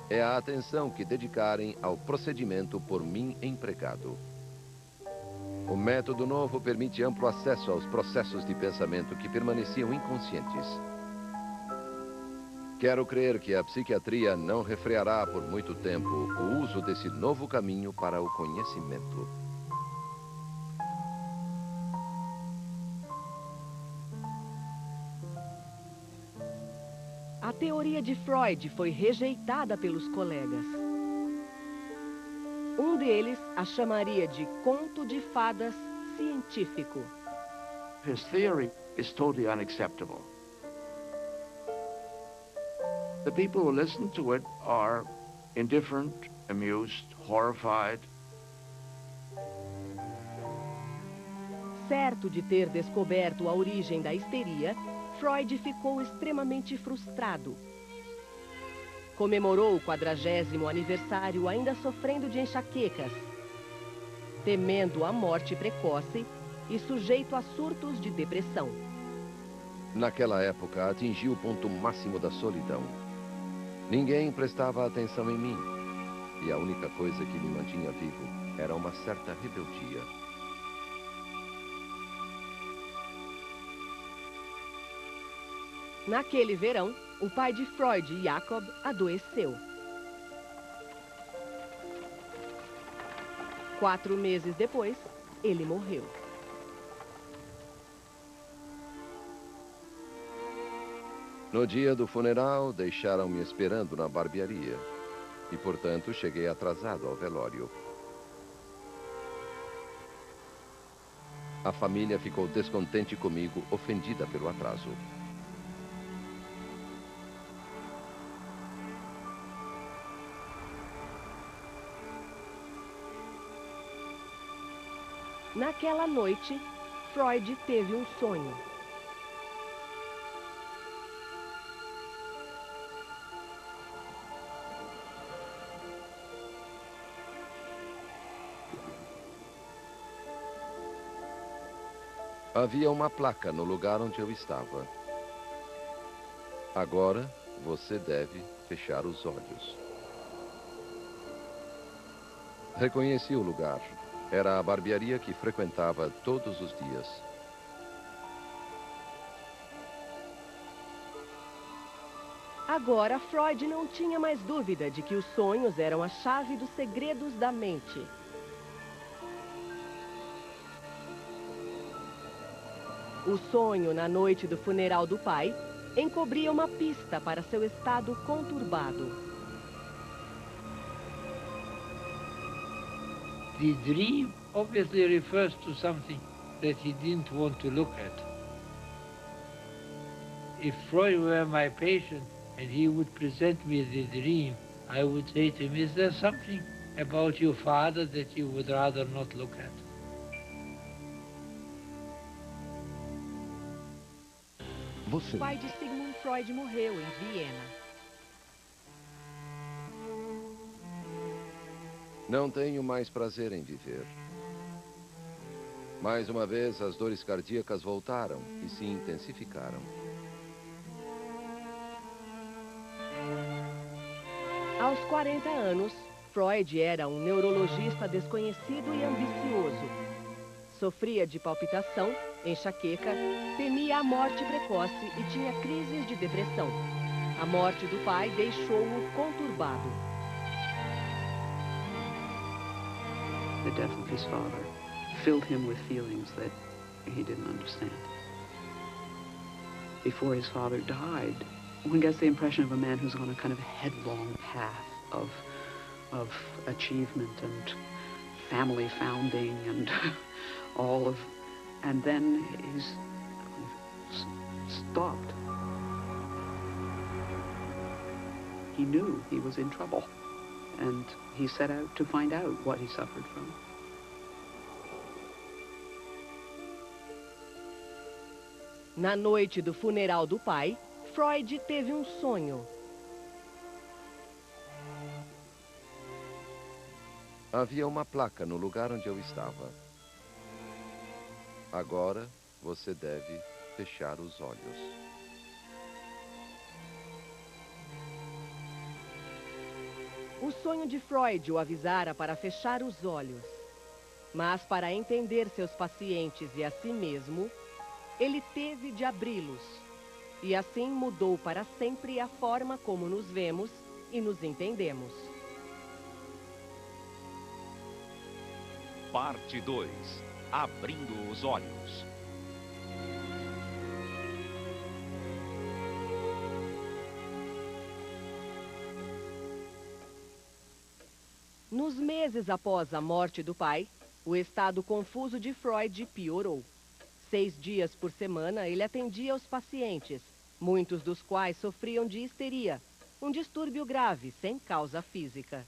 B: é a atenção que dedicarem ao procedimento por mim empregado. O método novo permite amplo acesso aos processos de pensamento que permaneciam inconscientes. Quero crer que a psiquiatria não refreará por muito tempo o uso desse novo caminho para o conhecimento.
C: A teoria de Freud foi rejeitada pelos colegas. Um deles a chamaria de conto de fadas científico.
G: His theory is totally unacceptable. The people who listen to it are indifferent, amused, horrified.
C: Certo de ter descoberto a origem da histeria, Freud ficou extremamente frustrado. Comemorou o 40º aniversário ainda sofrendo de enxaquecas, temendo a morte precoce e sujeito a surtos de depressão.
B: Naquela época, atingi o ponto máximo da solidão. Ninguém prestava atenção em mim, e a única coisa que me mantinha vivo era uma certa rebeldia.
C: Naquele verão, o pai de Freud, Jacob, adoeceu. 4 meses depois, ele morreu.
B: No dia do funeral, deixaram-me esperando na barbearia. E, portanto, cheguei atrasado ao velório. A família ficou descontente comigo, ofendida pelo atraso.
C: Naquela noite, Freud teve um sonho.
B: Havia uma placa no lugar onde eu estava. Agora, você deve fechar os olhos. Reconheci o lugar. Era a barbearia que frequentava todos os dias.
C: Agora, Freud não tinha mais dúvida de que os sonhos eram a chave dos segredos da mente. O sonho na noite do funeral do pai encobria uma pista para seu estado conturbado.
E: The dream obviously refers to something that he didn't want to look at. If Freud were my patient and he would present me the dream, I would say to him, is there something about your father that you would rather not look at?
C: O pai de Sigmund Freud morreu em Viena.
B: Não tenho mais prazer em viver. Mais uma vez, as dores cardíacas voltaram e se intensificaram.
C: Aos 40 anos, Freud era um neurologista desconhecido e ambicioso. Sofria de palpitação, enxaqueca, temia a morte precoce e tinha crises de depressão. A morte do pai deixou-o conturbado.
D: The death of his father filled him with feelings that he didn't understand. Before his father died, one gets the impression of a man who's on a kind of headlong path of achievement and family founding and all of, and then he's stopped. He knew he was in trouble, and he set out to find out what he suffered from.
C: Na noite do funeral do pai, Freud teve um sonho.
B: Havia uma placa no lugar onde eu estava. Agora você deve fechar os olhos.
C: O sonho de Freud o avisara para fechar os olhos. Mas para entender seus pacientes e a si mesmo, ele teve de abri-los. E assim mudou para sempre a forma como nos vemos e nos entendemos.
A: Parte 2. Abrindo os olhos.
C: Nos meses após a morte do pai, o estado confuso de Freud piorou. 6 dias por semana ele atendia os pacientes, muitos dos quais sofriam de histeria, um distúrbio grave sem causa física.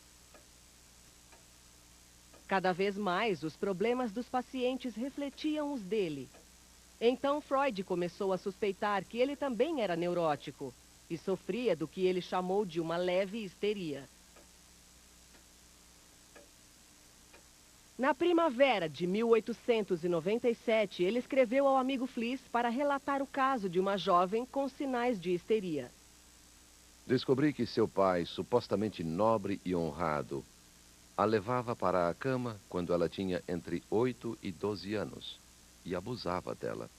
C: Cada vez mais, os problemas dos pacientes refletiam os dele. Então, Freud começou a suspeitar que ele também era neurótico e sofria do que ele chamou de uma leve histeria. Na primavera de 1897, ele escreveu ao amigo Fliess para relatar o caso de uma jovem com sinais de histeria.
B: Descobri que seu pai, supostamente nobre e honrado, a levava para a cama quando ela tinha entre 8 e 12 anos e abusava dela.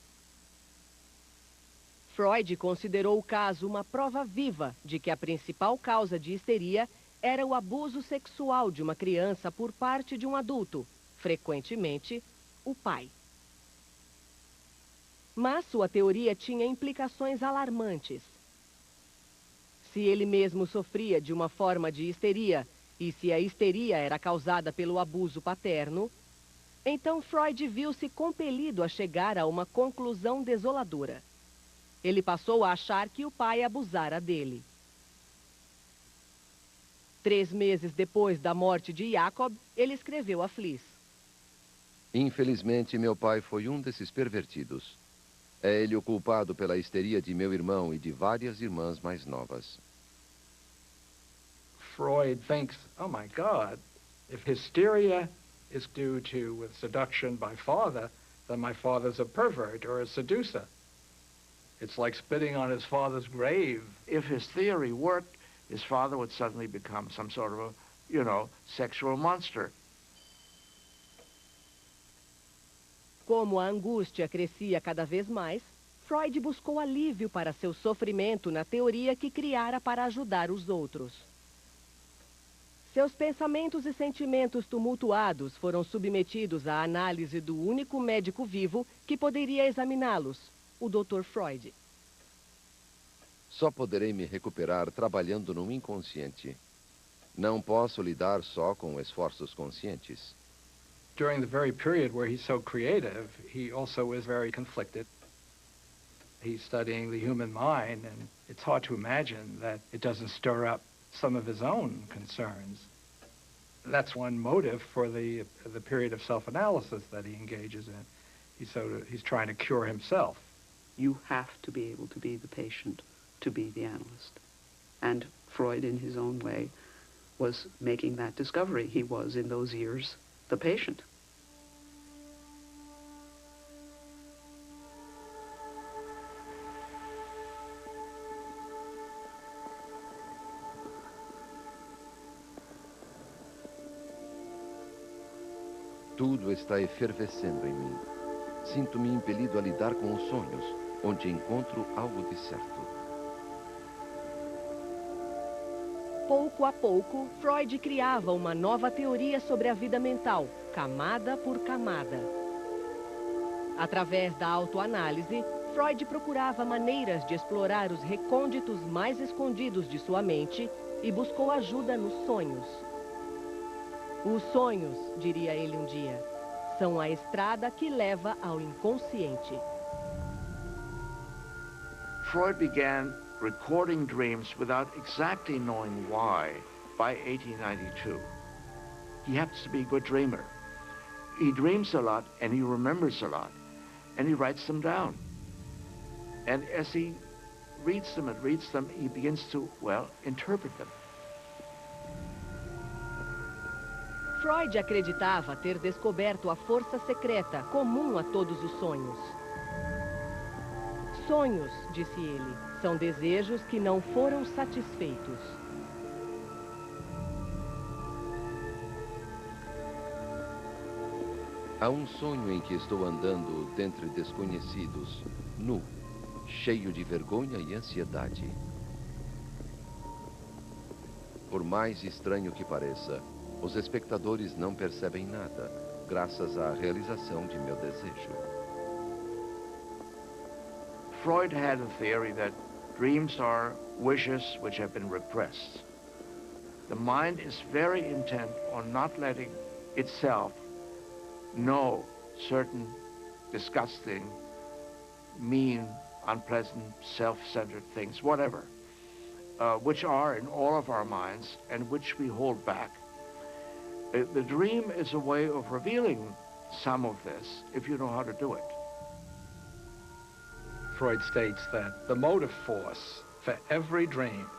C: Freud considerou o caso uma prova viva de que a principal causa de histeria era o abuso sexual de uma criança por parte de um adulto, frequentemente o pai. Mas sua teoria tinha implicações alarmantes. Se ele mesmo sofria de uma forma de histeria, e se a histeria era causada pelo abuso paterno, então Freud viu-se compelido a chegar a uma conclusão desoladora. Ele passou a achar que o pai abusara dele. 3 meses depois da morte de Jacob, ele escreveu a Fliess:
B: Infelizmente, meu pai foi um desses pervertidos. É ele o culpado pela histeria de meu irmão e de várias irmãs mais novas.
F: Freud thinks, oh my God, if hysteria is due to seduction by father, then my father's a pervert or a seducer. It's like spitting on his father's grave.
G: If his theory worked, his father would suddenly become some sort of a, sexual monster.
C: Como a angústia crescia cada vez mais, Freud buscou alívio para seu sofrimento na teoria que criara para ajudar os outros. Seus pensamentos e sentimentos tumultuados foram submetidos à análise do único médico vivo que poderia examiná-los, o Dr. Freud.
B: Só poderei me recuperar trabalhando no inconsciente. Não posso lidar só com esforços conscientes.
F: During the very period where he's so creative, he also is very conflicted. He's studying the human mind, and it's hard to imagine that it doesn't stir up some of his own concerns. That's one motive for the period of self-analysis that he engages in. He's trying to cure himself.
D: You have to be able to be the patient, to be the analyst. And Freud, in his own way, was making that discovery. He was, in those years, the patient.
B: Tudo está efervescendo em mim. Sinto-me impelido a lidar com os sonhos, onde encontro algo de certo.
C: Pouco a pouco, Freud criava uma nova teoria sobre a vida mental, camada por camada. Através da autoanálise, Freud procurava maneiras de explorar os recônditos mais escondidos de sua mente e buscou ajuda nos sonhos. Os sonhos, diria ele um dia, são a estrada que leva ao inconsciente.
G: Freud began recording dreams without exactly knowing why by 1892. He happens to be a good dreamer. He dreams a lot and he remembers a lot and he writes them down. And as he reads them and reads them, he begins to, well, interpret them.
C: Freud acreditava ter descoberto a força secreta comum a todos os sonhos. Sonhos, disse ele, são desejos que não foram satisfeitos.
B: Há um sonho em que estou andando dentre desconhecidos, nu, cheio de vergonha e ansiedade. Por mais estranho que pareça, os espectadores não percebem nada, graças à realização de meu desejo.
G: Freud had a theory that dreams are wishes which have been repressed. The mind is very intent on not letting itself know certain disgusting, mean, unpleasant, self-centered things, whatever, which are in all of our minds and which we hold back. The dream is a way of revealing some of this if you know how to do it.
F: Freud states that the motive force for every dream,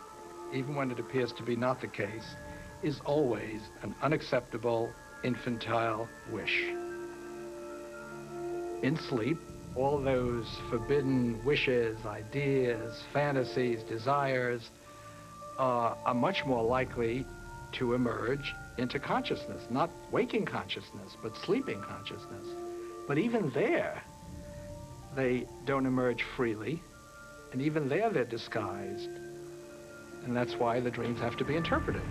F: even when it appears to be not the case, is always an unacceptable, infantile wish. In sleep, all those forbidden wishes, ideas, fantasies, desires are much more likely to emerge into consciousness, not waking consciousness, but sleeping consciousness. But even there, they don't emerge freely, and even there they're disguised. And that's why the dreams have to be interpreted.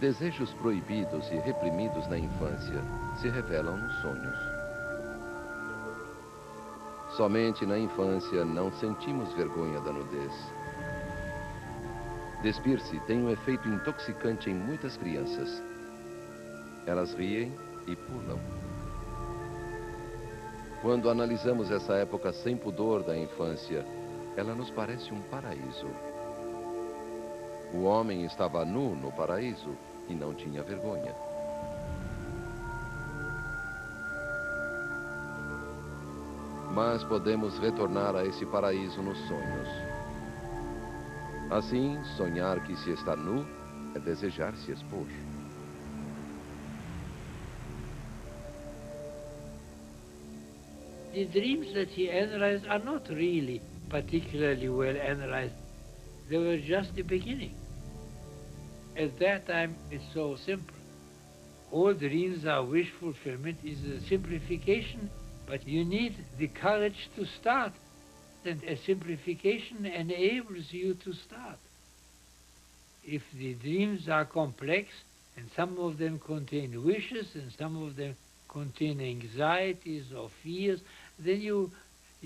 B: Desejos proibidos e reprimidos na infância se revelam nos sonhos. Somente na infância não sentimos vergonha da nudez. Despir-se tem um efeito intoxicante em muitas crianças. Elas riem e pulam. Quando analisamos essa época sem pudor da infância, ela nos parece um paraíso. O homem estava nu no paraíso e não tinha vergonha. Mas podemos retornar a esse paraíso nos sonhos. Assim, sonhar que se está nu é desejar se expor.
E: The dreams that he analyzed are not really particularly well analyzed. They were just the beginning. At that time, it's so simple. All dreams are wish fulfillment is a simplification, but you need the courage to start. And a simplification enables you to start. If the dreams are complex, and some of them contain wishes, and some of them contain anxieties or fears, then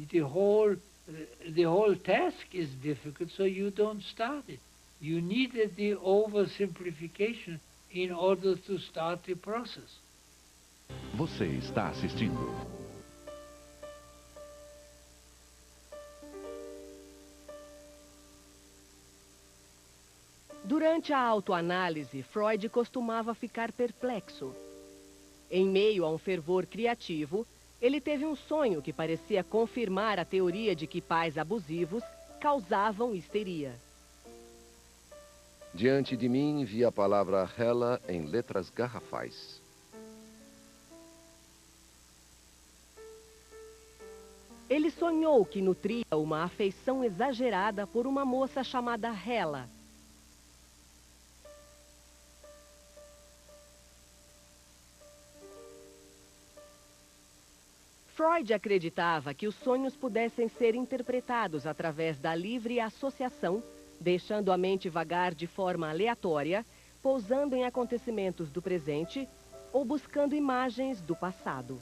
E: the whole task is difficult, so you don't start it. You needed the oversimplification in order to start the process.
A: Você está assistindo.
C: Durante a autoanálise, Freud costumava ficar perplexo. Em meio a um fervor criativo, ele teve um sonho que parecia confirmar a teoria de que pais abusivos causavam histeria.
B: Diante de mim vi a palavra Hela em letras garrafais.
C: Ele sonhou que nutria uma afeição exagerada por uma moça chamada Hella. Freud acreditava que os sonhos pudessem ser interpretados através da livre associação, deixando a mente vagar de forma aleatória, pousando em acontecimentos do presente ou buscando imagens do passado.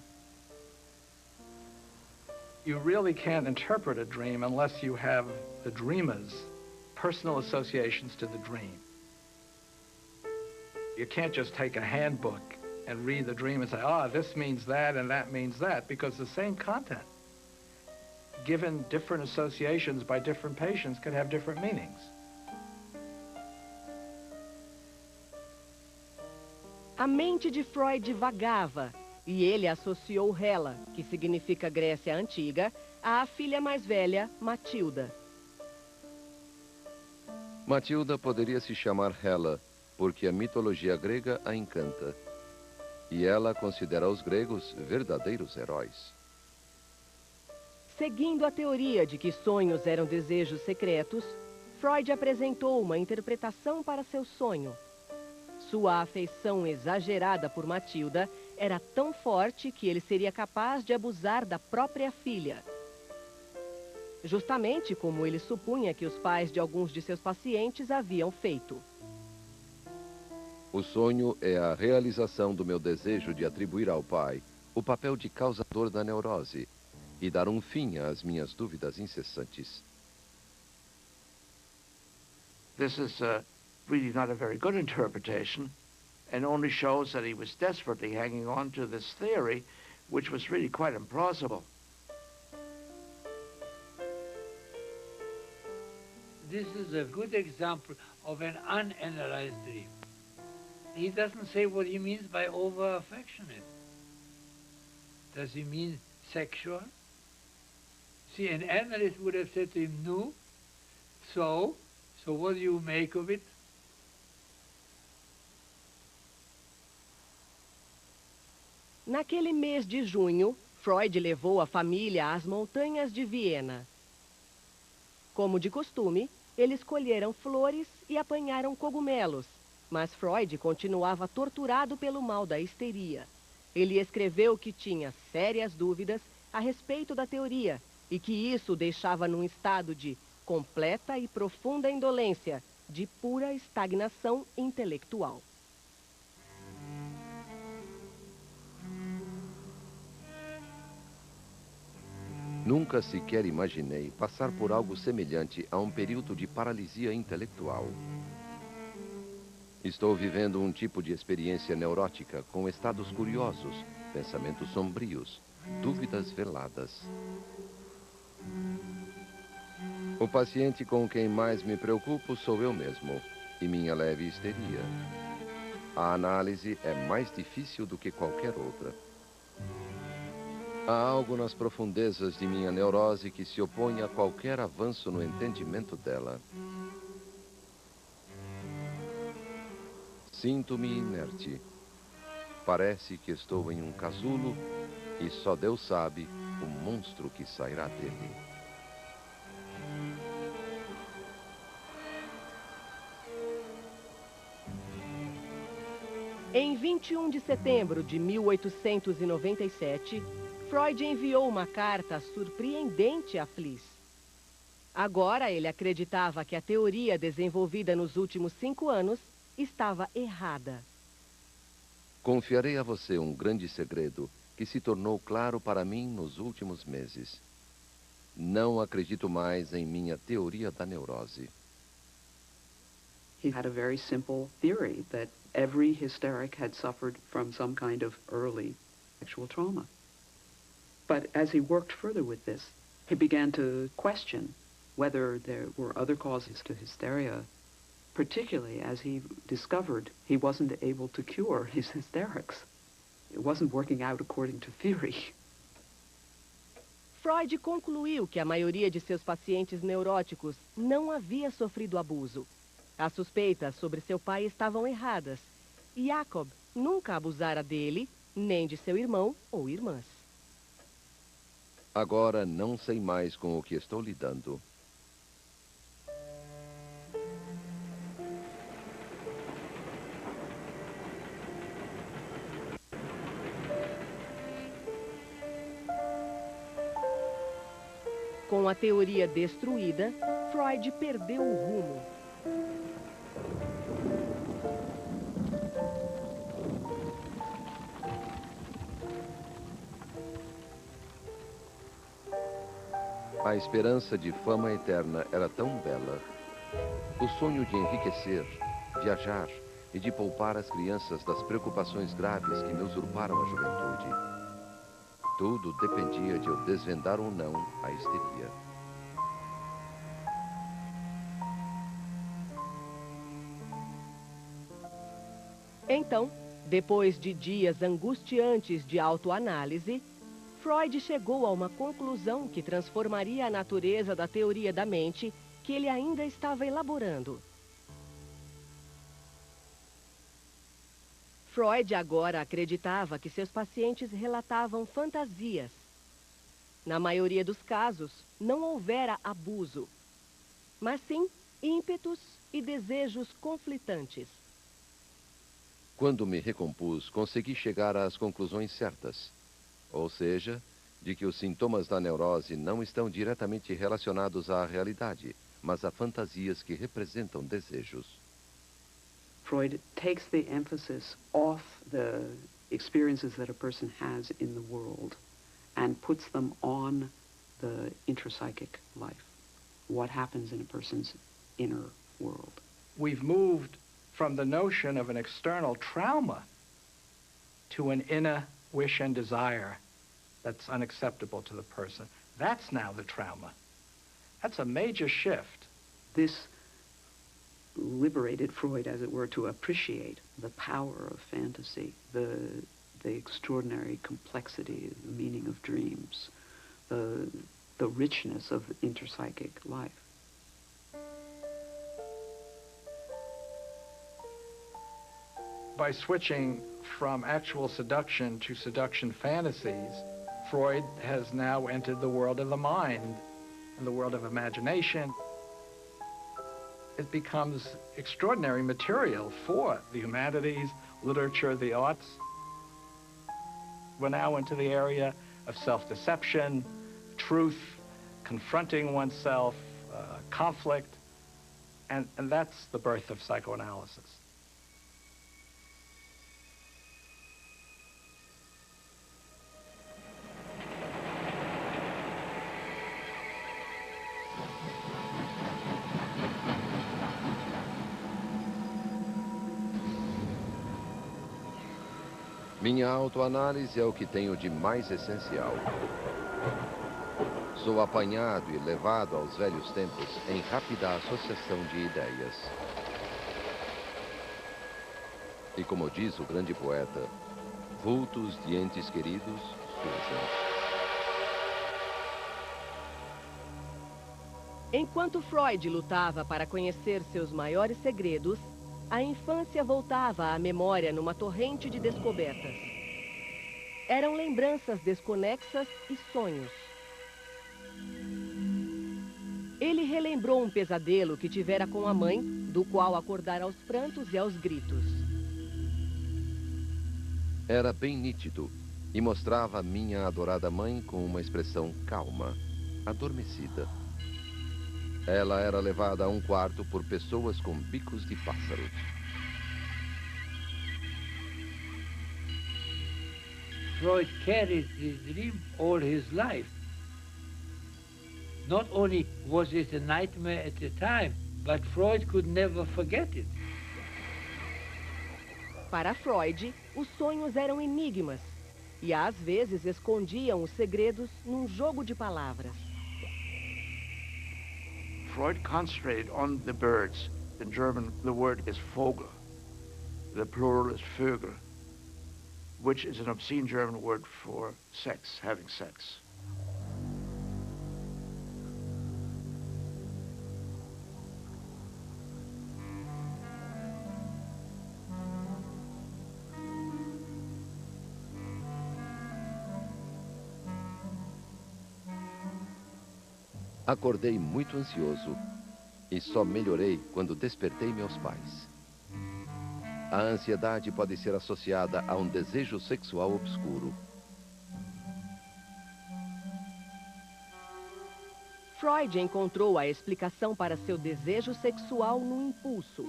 F: You really can't interpret a dream unless you have the dreamer's personal associations to the dream. You can't just take a handbook and read the dream and say, ah, this means that and that means that, because the same content, given different associations by different patients, can have different meanings.
C: A mente de Freud vagava e ele associou Hella, que significa Grécia Antiga, à filha mais velha, Matilda.
B: Matilda poderia se chamar Hella, porque a mitologia grega a encanta. E ela considera os gregos verdadeiros heróis.
C: Seguindo a teoria de que sonhos eram desejos secretos, Freud apresentou uma interpretação para seu sonho. Sua afeição exagerada por Matilda era tão forte que ele seria capaz de abusar da própria filha. Justamente como ele supunha que os pais de alguns de seus pacientes haviam feito.
B: O sonho é a realização do meu desejo de atribuir ao pai o papel de causador da neurose e dar um fim às minhas dúvidas incessantes.
G: This is really not a very good interpretation, and only shows that he was desperately hanging on to this theory, which was really quite implausible.
E: This is a good example of an unanalyzed dream. He doesn't say what he means by over-affectionate. Does he mean sexual? See, an analyst would have said to him, no. So what do you make of it?
C: Naquele mês de junho, Freud levou a família às montanhas de Viena. Como de costume, eles colheram flores e apanharam cogumelos. Mas Freud continuava torturado pelo mal da histeria. Ele escreveu que tinha sérias dúvidas a respeito da teoria e que isso o deixava num estado de completa e profunda indolência, de pura estagnação intelectual.
B: Nunca sequer imaginei passar por algo semelhante a um período de paralisia intelectual. Estou vivendo um tipo de experiência neurótica com estados curiosos, pensamentos sombrios, dúvidas veladas. O paciente com quem mais me preocupo sou eu mesmo e minha leve histeria. A análise é mais difícil do que qualquer outra. Há algo nas profundezas de minha neurose que se opõe a qualquer avanço no entendimento dela. Sinto-me inerte. Parece que estou em um casulo e só Deus sabe o monstro que sairá dele.
C: Em 21 de setembro de 1897, Freud enviou uma carta surpreendente a Fliess. Agora ele acreditava que a teoria desenvolvida nos últimos 5 anos estava errada.
B: Confiarei a você um grande segredo que se tornou claro para mim nos últimos meses. Não acredito mais em minha teoria da neurose.
D: He had a very simple theory that every hysteric had suffered from some kind of early sexual trauma. But as he worked further with this, he began to question whether there were other causes to hysteria, particularly as he discovered he wasn't able to cure his hysterics. It wasn't working out according to theory.
C: Freud concluiu que a maioria de seus pacientes neuróticos não havia sofrido abuso. As suspeitas sobre seu pai estavam erradas. E Jacob nunca abusara dele, nem de seu irmão ou irmãs.
B: Agora não sei mais com o que estou lidando.
C: Com a teoria destruída, Freud perdeu o rumo.
B: A esperança de fama eterna era tão bela. O sonho de enriquecer, viajar e de poupar as crianças das preocupações graves que me usurparam a juventude. Tudo dependia de eu desvendar ou não a histeria.
C: Então, depois de dias angustiantes de autoanálise, Freud chegou a uma conclusão que transformaria a natureza da teoria da mente que ele ainda estava elaborando. Freud agora acreditava que seus pacientes relatavam fantasias. Na maioria dos casos, não houvera abuso, mas sim ímpetos e desejos conflitantes.
B: Quando me recompus, consegui chegar às conclusões certas. Ou seja, de que os sintomas da neurose não estão diretamente relacionados à realidade, mas a fantasias que representam desejos.
D: Freud takes the emphasis off the experiences that a person has in the world and puts them on the intrapsychic life, what happens in a person's inner world.
F: We've moved from the notion of an external trauma to an inner wish and desire that's unacceptable to the person. That's now the trauma. That's a major shift.
D: This liberated Freud, as it were, to appreciate the power of fantasy, the extraordinary complexity, the meaning of dreams, the richness of interpsychic life.
F: By switching from actual seduction to seduction fantasies, Freud has now entered the world of the mind and the world of imagination. It becomes extraordinary material for the humanities, literature, the arts. We're now into the area of self-deception, truth, confronting oneself, conflict, and that's the birth of psychoanalysis.
B: Minha autoanálise é o que tenho de mais essencial. Sou apanhado e levado aos velhos tempos em rápida associação de ideias. E como diz o grande poeta, vultos de entes queridos surgem.
C: Enquanto Freud lutava para conhecer seus maiores segredos, a infância voltava à memória numa torrente de descobertas. Eram lembranças desconexas e sonhos. Ele relembrou um pesadelo que tivera com a mãe, do qual acordara aos prantos e aos gritos.
B: Era bem nítido e mostrava a minha adorada mãe com uma expressão calma, adormecida. Ela era levada a um quarto por pessoas com bicos de pássaro.
E: Freud carried this dream all his life. Not only was it a nightmare at the time, but Freud could never forget it.
C: Para Freud, os sonhos eram enigmas e às vezes escondiam os segredos num jogo de palavras.
G: Freud concentrated on the birds. In German, the word is Vogel. The plural is Vögel, which is an obscene German word for sex, having sex.
B: Acordei muito ansioso e só melhorei quando despertei meus pais. A ansiedade pode ser associada a um desejo sexual obscuro.
C: Freud encontrou a explicação para seu desejo sexual no impulso.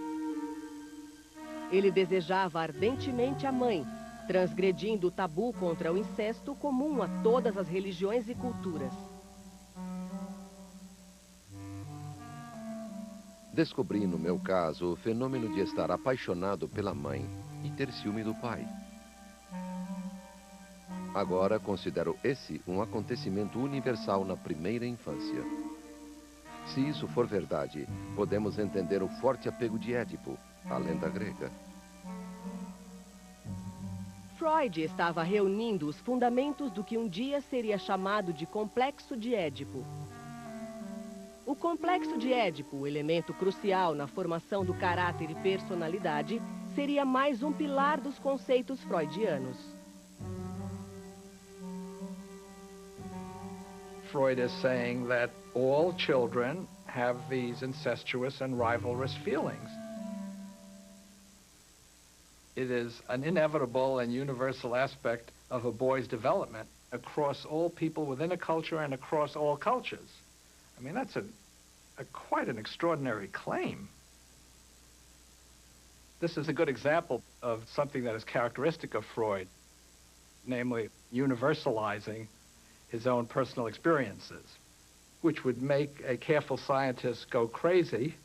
C: Ele desejava ardentemente a mãe, transgredindo o tabu contra o incesto comum a todas as religiões e culturas.
B: Descobri, no meu caso, o fenômeno de estar apaixonado pela mãe e ter ciúme do pai. Agora considero esse um acontecimento universal na primeira infância. Se isso for verdade, podemos entender o forte apego de Édipo, a lenda grega.
C: Freud estava reunindo os fundamentos do que um dia seria chamado de complexo de Édipo. O complexo de Édipo, elemento crucial na formação do caráter e personalidade, seria mais um pilar dos conceitos freudianos.
F: Freud is saying that all children have these incestuous and rivalrous feelings. It is an inevitable and universal aspect of a boy's development across all people within a culture and across all cultures. I mean, that's quite an extraordinary claim. This is a good example of something that is characteristic of Freud, namely universalizing his own personal experiences, which would make a careful scientist go crazy,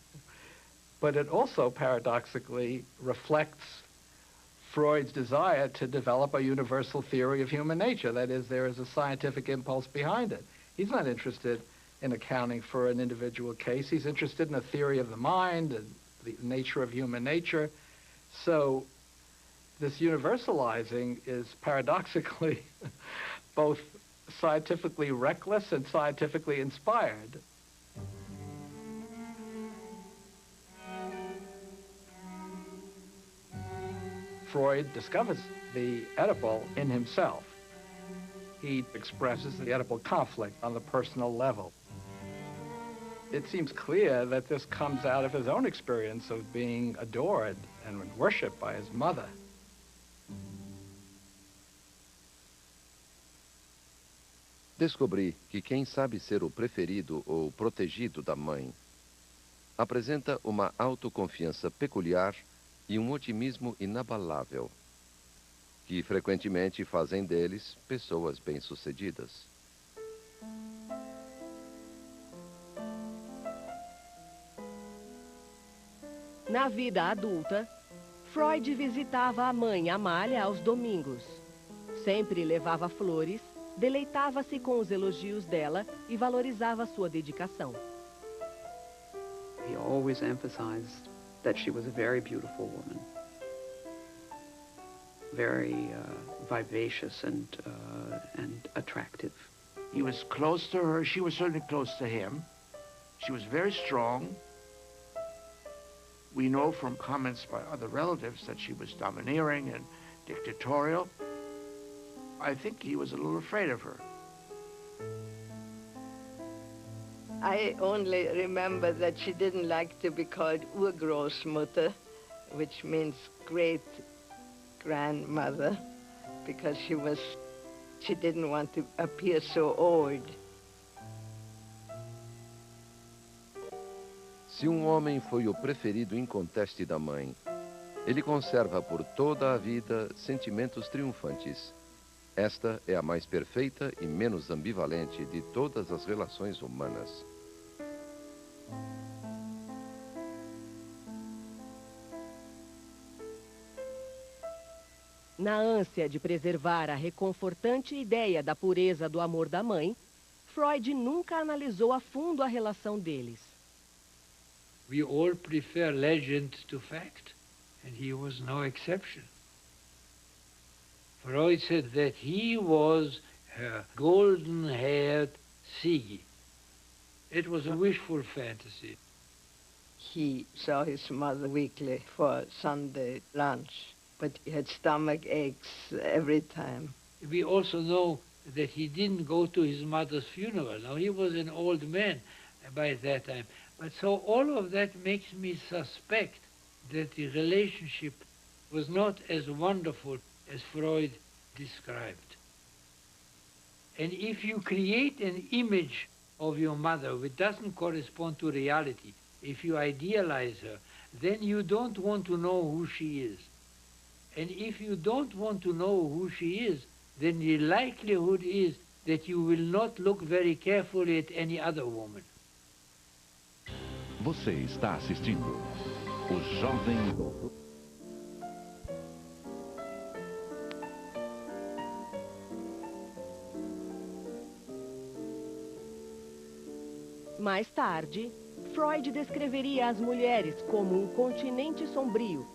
F: but it also paradoxically reflects Freud's desire to develop a universal theory of human nature. That is, there is a scientific impulse behind it. He's not interested in accounting for an individual case. He's interested in a theory of the mind and the nature of human nature. So this universalizing is paradoxically both scientifically reckless and scientifically inspired. Freud discovers the Oedipal in himself. He expresses the Oedipal conflict on the personal level. It seems clear that this comes out of his own experience of being adored and worshipped by his mother.
B: Descobri que quem sabe ser o preferido ou protegido da mãe apresenta uma autoconfiança peculiar e um otimismo inabalável, que frequentemente fazem deles pessoas bem-sucedidas.
C: Na vida adulta, Freud visitava a mãe Amália aos domingos. Sempre levava flores, deleitava-se com os elogios dela e valorizava sua dedicação.
D: He always emphasized that she was a very beautiful woman, very vivacious and attractive.
G: He was close to her. She was certainly close to him. She was very strong. We know from comments by other relatives that she was domineering and dictatorial. I think he was a little afraid of her.
J: I only remember that she didn't like to be called Urgroßmutter, which means great-grandmother, because she didn't want to appear so old.
B: Se um homem foi o preferido inconteste da mãe, ele conserva por toda a vida sentimentos triunfantes. Esta é a mais perfeita e menos ambivalente de todas as relações humanas.
C: Na ânsia de preservar a reconfortante ideia da pureza do amor da mãe, Freud nunca analisou a fundo a relação deles.
E: We all prefer legend to fact, and he was no exception. Freud said that he was her golden-haired Siggy. It was a wishful fantasy.
J: He saw his mother weekly for Sunday lunch, but he had stomach aches every time.
E: We also know that he didn't go to his mother's funeral. Now, he was an old man by that time. But so all of that makes me suspect that the relationship was not as wonderful as Freud described. And if you create an image of your mother which doesn't correspond to reality, if you idealize her, then you don't want to know who she is. And if you don't want to know who she is, then the likelihood is that you will not look very carefully at any other woman.
A: Você está assistindo o Jovem Doutor.
C: Mais tarde, Freud descreveria as mulheres como um continente sombrio.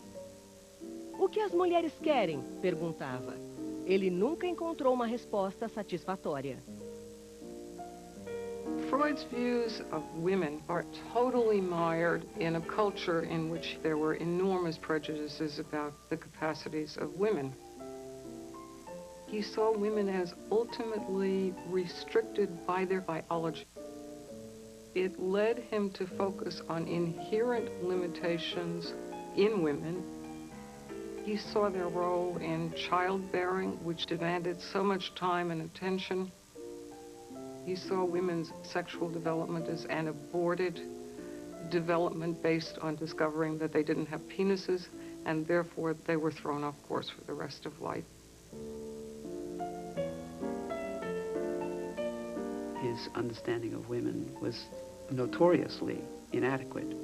C: O que as mulheres querem? Perguntava. Ele nunca encontrou uma resposta satisfatória.
I: Freud's views of women are totally mired in a culture in which there were enormous prejudices about the capacities of women. He saw women as ultimately restricted by their biology. It led him to focus on inherent limitations in women. He saw their role in childbearing, which demanded so much time and attention. He saw women's sexual development as an aborted development based on discovering that they didn't have penises, and therefore they were thrown off course for the rest of life.
D: His understanding of women was notoriously inadequate.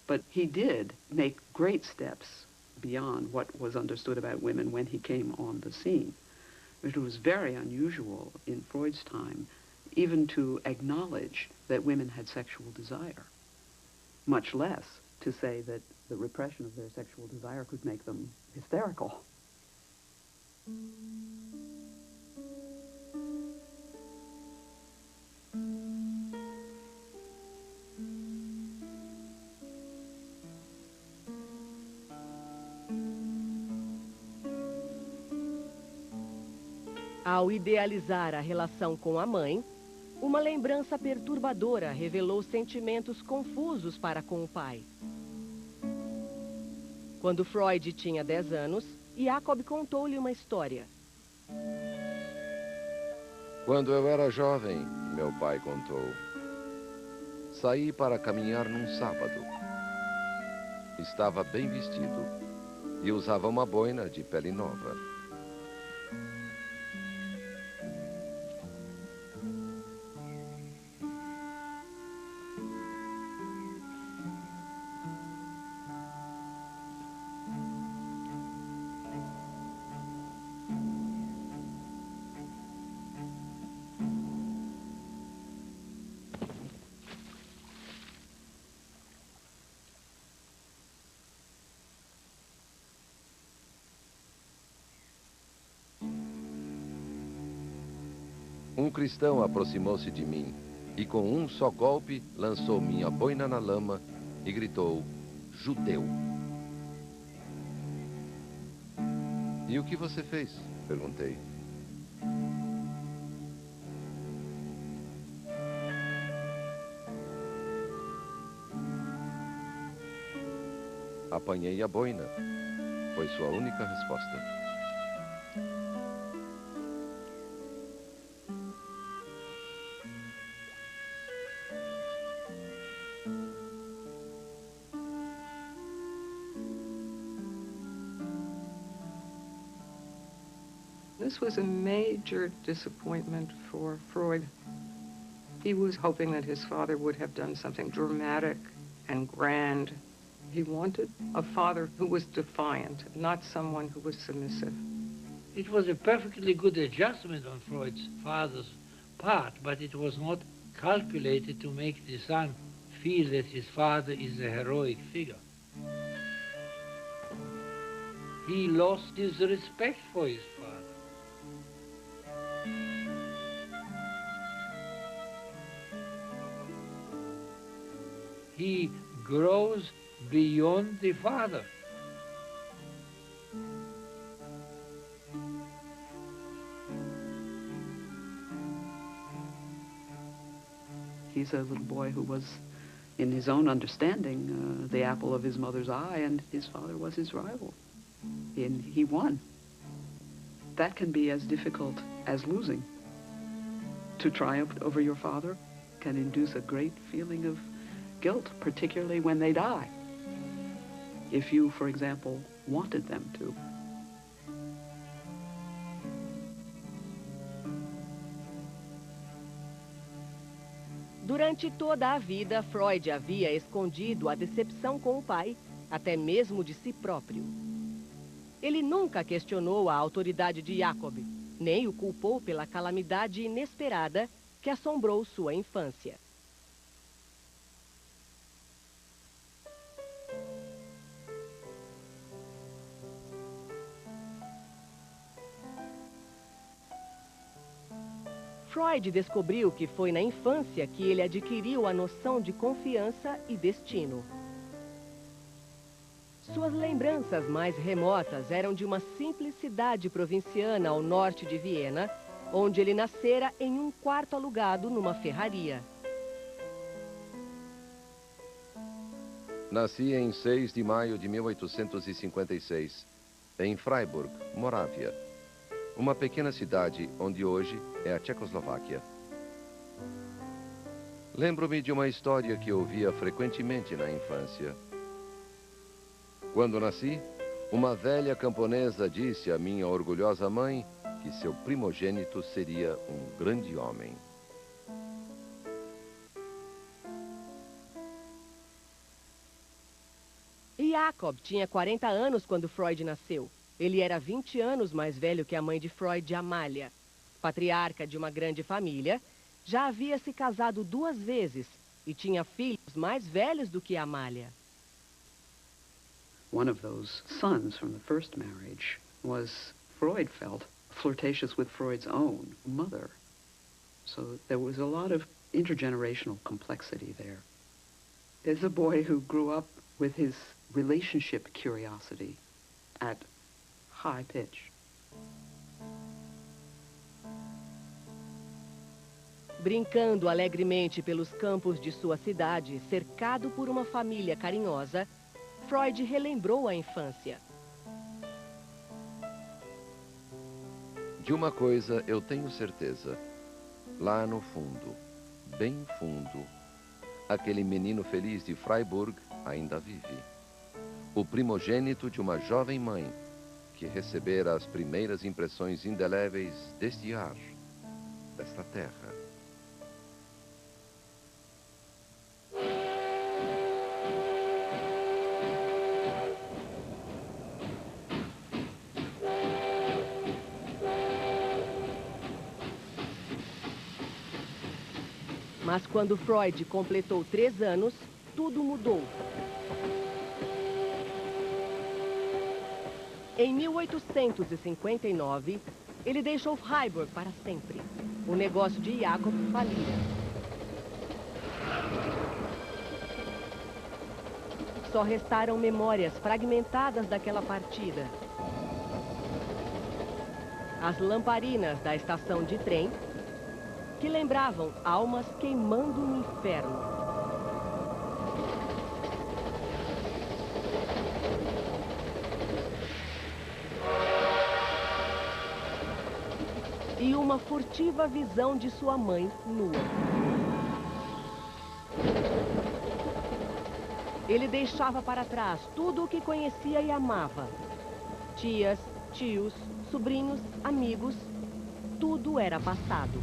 D: But he did make great steps beyond what was understood about women when he came on the scene. It was very unusual in Freud's time even to acknowledge that women had sexual desire, much less to say that the repression of their sexual desire could make them hysterical.
C: Ao idealizar a relação com a mãe, uma lembrança perturbadora revelou sentimentos confusos para com o pai. Quando Freud tinha 10 anos, Jacob contou-lhe uma história.
B: Quando eu era jovem, meu pai contou, saí para caminhar num sábado. Estava bem vestido e usava uma boina de pele nova. Um cristão aproximou-se de mim e com um só golpe lançou minha boina na lama e gritou, judeu. E o que você fez? Perguntei. Apanhei a boina, foi sua única resposta.
I: This was a major disappointment for Freud. He was hoping that his father would have done something dramatic and grand. He wanted a father who was defiant, not someone who was submissive.
E: It was a perfectly good adjustment on Freud's father's part, but it was not calculated to make the son feel that his father is a heroic figure. He lost his respect for his father. He grows beyond the father.
D: He's a little boy who was, in his own understanding, the apple of his mother's eye, and his father was his rival. And he won. That can be as difficult as losing. To triumph over your father can induce a great feeling of guilt, particularly when they die. If you, for example, wanted them to.
C: Durante toda a vida, Freud havia escondido a decepção com o pai, até mesmo de si próprio. Ele nunca questionou a autoridade de Jacob, nem o culpou pela calamidade inesperada que assombrou sua infância. Freud descobriu que foi na infância que ele adquiriu a noção de confiança e destino. Suas lembranças mais remotas eram de uma simples cidade provinciana ao norte de Viena, onde ele nascera em um quarto alugado numa ferraria.
B: Nasci em 6 de maio de 1856, em Freiburg, Morávia, uma pequena cidade onde hoje é a Tchecoslováquia. Lembro-me de uma história que ouvia frequentemente na infância. Quando nasci, uma velha camponesa disse à minha orgulhosa mãe que seu primogênito seria um grande homem.
C: Jacob tinha 40 anos quando Freud nasceu. Ele era 20 anos mais velho que a mãe de Freud, Amália. Patriarca de uma grande família, já havia se casado 2 vezes e tinha filhos mais velhos do que Amália.
D: One of those sons from the first marriage was, Freud felt, flirtatious with Freud's own mother. So there was a lot of intergenerational complexity there. There's a boy who grew up with his relationship curiosity at high pitch.
C: Brincando alegremente pelos campos de sua cidade, cercado por uma família carinhosa, Freud relembrou a infância.
B: De uma coisa eu tenho certeza. Lá no fundo, bem fundo, aquele menino feliz de Freiburg ainda vive. O primogênito de uma jovem mãe que recebera as primeiras impressões indeléveis deste ar, desta terra.
C: Mas quando Freud completou 3 anos, tudo mudou. Em 1859, ele deixou Freiburg para sempre. O negócio de Jacob falira. Só restaram memórias fragmentadas daquela partida. As lamparinas da estação de trem, que lembravam almas queimando no inferno. E uma furtiva visão de sua mãe nua. Ele deixava para trás tudo o que conhecia e amava. Tias, tios, sobrinhos, amigos, tudo era passado.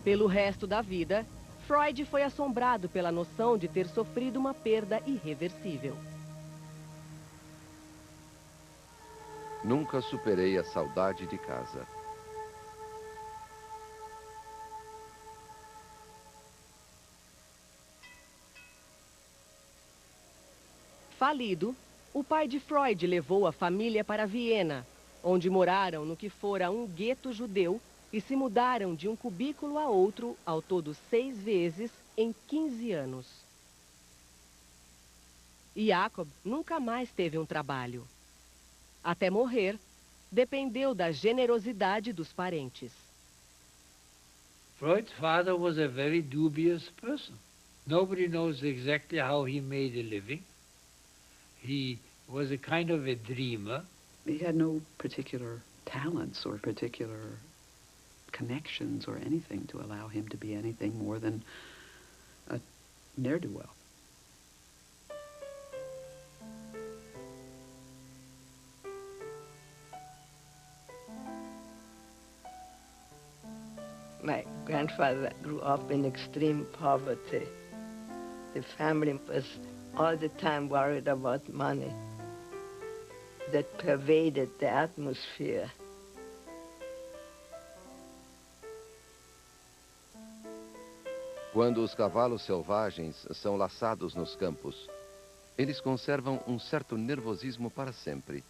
C: Pelo resto da vida, Freud foi assombrado pela noção de ter sofrido uma perda irreversível.
B: Nunca superei a saudade de casa.
C: Falido, o pai de Freud levou a família para Viena, onde moraram no que fora um gueto judeu e se mudaram de um cubículo a outro, ao todo 6 vezes, em 15 anos. Jacob nunca mais teve um trabalho. Até morrer, dependeu da generosidade dos parentes.
E: Freud's father was a very dubious person. Nobody knows exactly how he made a living. He was a kind of a dreamer.
D: He had no particular talents or particular connections or anything to allow him to be anything more than a ne'er-do-well.
J: My grandfather grew up in extreme poverty. The family was all the time worried about money. That pervaded the atmosphere.
B: Quando os cavalos selvagens são laçados nos campos, eles conservam um certo nervosismo para sempre.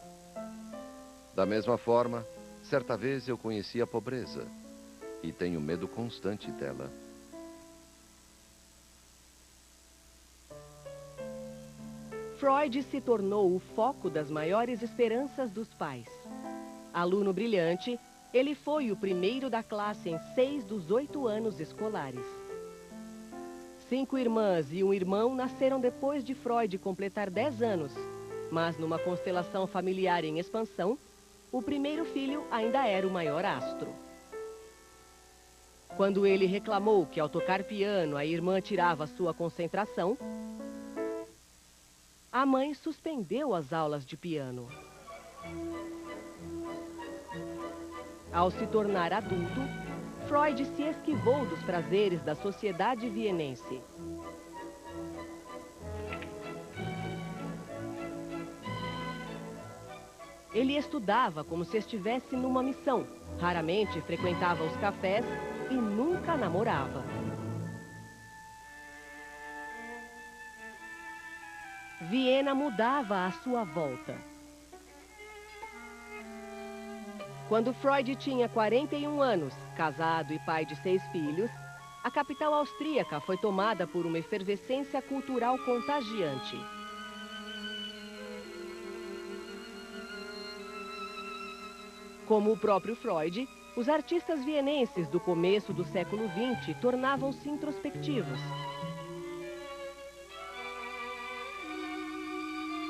B: Da mesma forma, certa vez eu conheci a pobreza e tenho medo constante dela.
C: Freud se tornou o foco das maiores esperanças dos pais. Aluno brilhante, ele foi o primeiro da classe em 6 dos 8 anos escolares. 5 irmãs e um irmão nasceram depois de Freud completar 10 anos, mas numa constelação familiar em expansão, o primeiro filho ainda era o maior astro. Quando ele reclamou que ao tocar piano a irmã tirava sua concentração, a mãe suspendeu as aulas de piano. Ao se tornar adulto, Freud se esquivou dos prazeres da sociedade vienense. Ele estudava como se estivesse numa missão, raramente frequentava os cafés e nunca namorava. Viena mudava à sua volta. Quando Freud tinha 41 anos, casado e pai de 6 filhos, a capital austríaca foi tomada por uma efervescência cultural contagiante. Como o próprio Freud, os artistas vienenses do começo do século XX tornavam-se introspectivos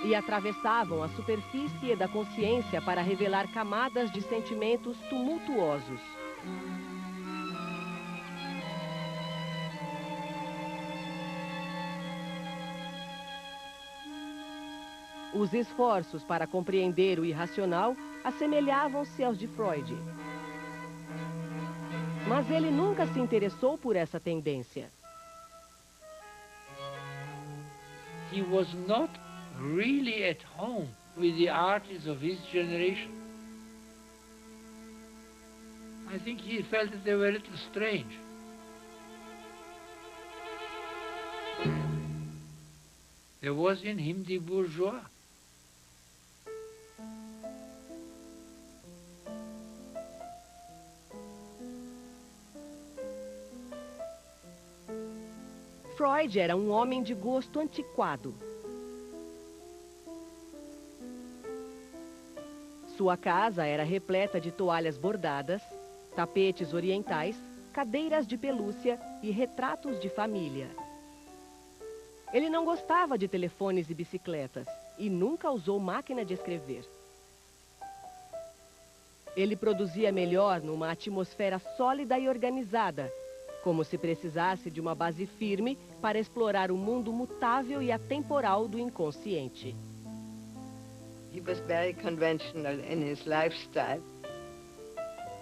C: e atravessavam a superfície da consciência para revelar camadas de sentimentos tumultuosos. Os esforços para compreender o irracional assemelhavam-se aos de Freud. Mas ele nunca se interessou por essa tendência.
E: He was not really at home with the artists of his generation. I think he felt that they were a little strange. There was in him the bourgeois.
C: Freud era um homem de gosto antiquado. Sua casa era repleta de toalhas bordadas, tapetes orientais, cadeiras de pelúcia e retratos de família. Ele não gostava de telefones e bicicletas e nunca usou máquina de escrever. Ele produzia melhor numa atmosfera sólida e organizada, como se precisasse de uma base firme para explorar o mundo mutável e atemporal do inconsciente.
J: He was very conventional in his lifestyle.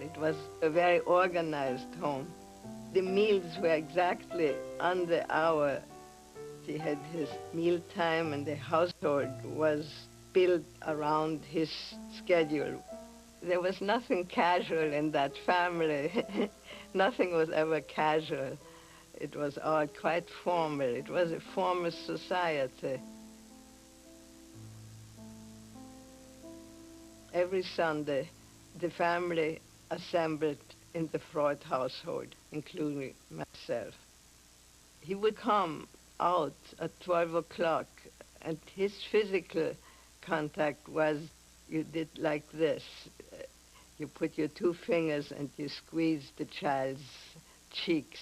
J: It was a very organized home. The meals were exactly on the hour. He had his meal time and the household was built around his schedule. There was nothing casual in that family. Nothing was ever casual. It was all quite formal. It was a formal society. Every Sunday, the family assembled in the Freud household, including myself. He would come out at 12 o'clock, and his physical contact was, you did like this. You put your 2 fingers and you squeeze the child's cheeks,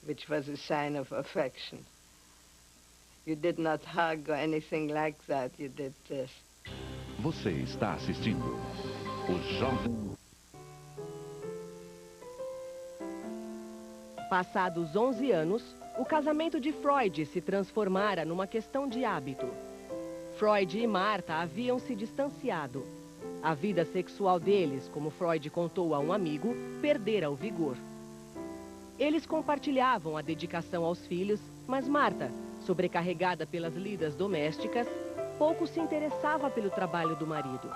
J: which was a sign of affection. You did not hug or anything like that. You did this.
A: Você está assistindo o Jovem.
C: Passados 11 anos, o casamento de Freud se transformara numa questão de hábito. Freud e Martha haviam se distanciado. A vida sexual deles, como Freud contou a um amigo, perdera o vigor. Eles compartilhavam a dedicação aos filhos, mas Martha, sobrecarregada pelas lidas domésticas, pouco se interessava pelo trabalho do marido.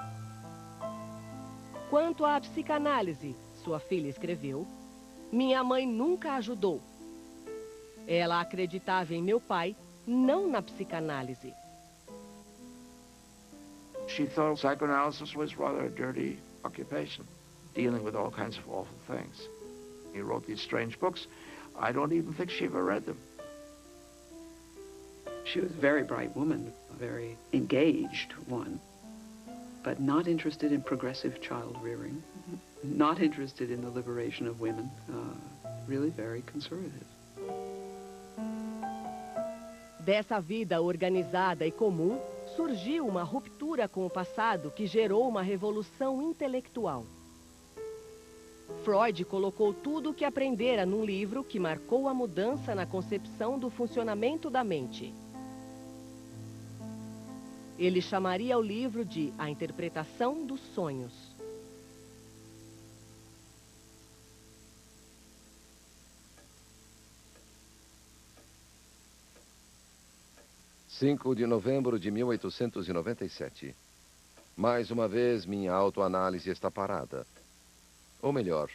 C: Quanto à psicanálise, sua filha escreveu, minha mãe nunca ajudou. Ela acreditava em meu pai, não na psicanálise.
G: She thought psychoanalysis was rather a dirty occupation, dealing with all kinds of awful things. He wrote these strange books. I don't even think she ever read them.
D: She was a very bright woman, a very engaged one, but not interested in progressive child rearing, not interested in the liberation of women, really very conservative.
C: Dessa vida organizada e comum, surgiu uma ruptura com o passado que gerou uma revolução intelectual. Freud colocou tudo o que aprendera num livro que marcou a mudança na concepção do funcionamento da mente. Ele chamaria o livro de A Interpretação dos Sonhos.
B: (5 de novembro de 1897). Mais uma vez, minha autoanálise está parada. Ou melhor,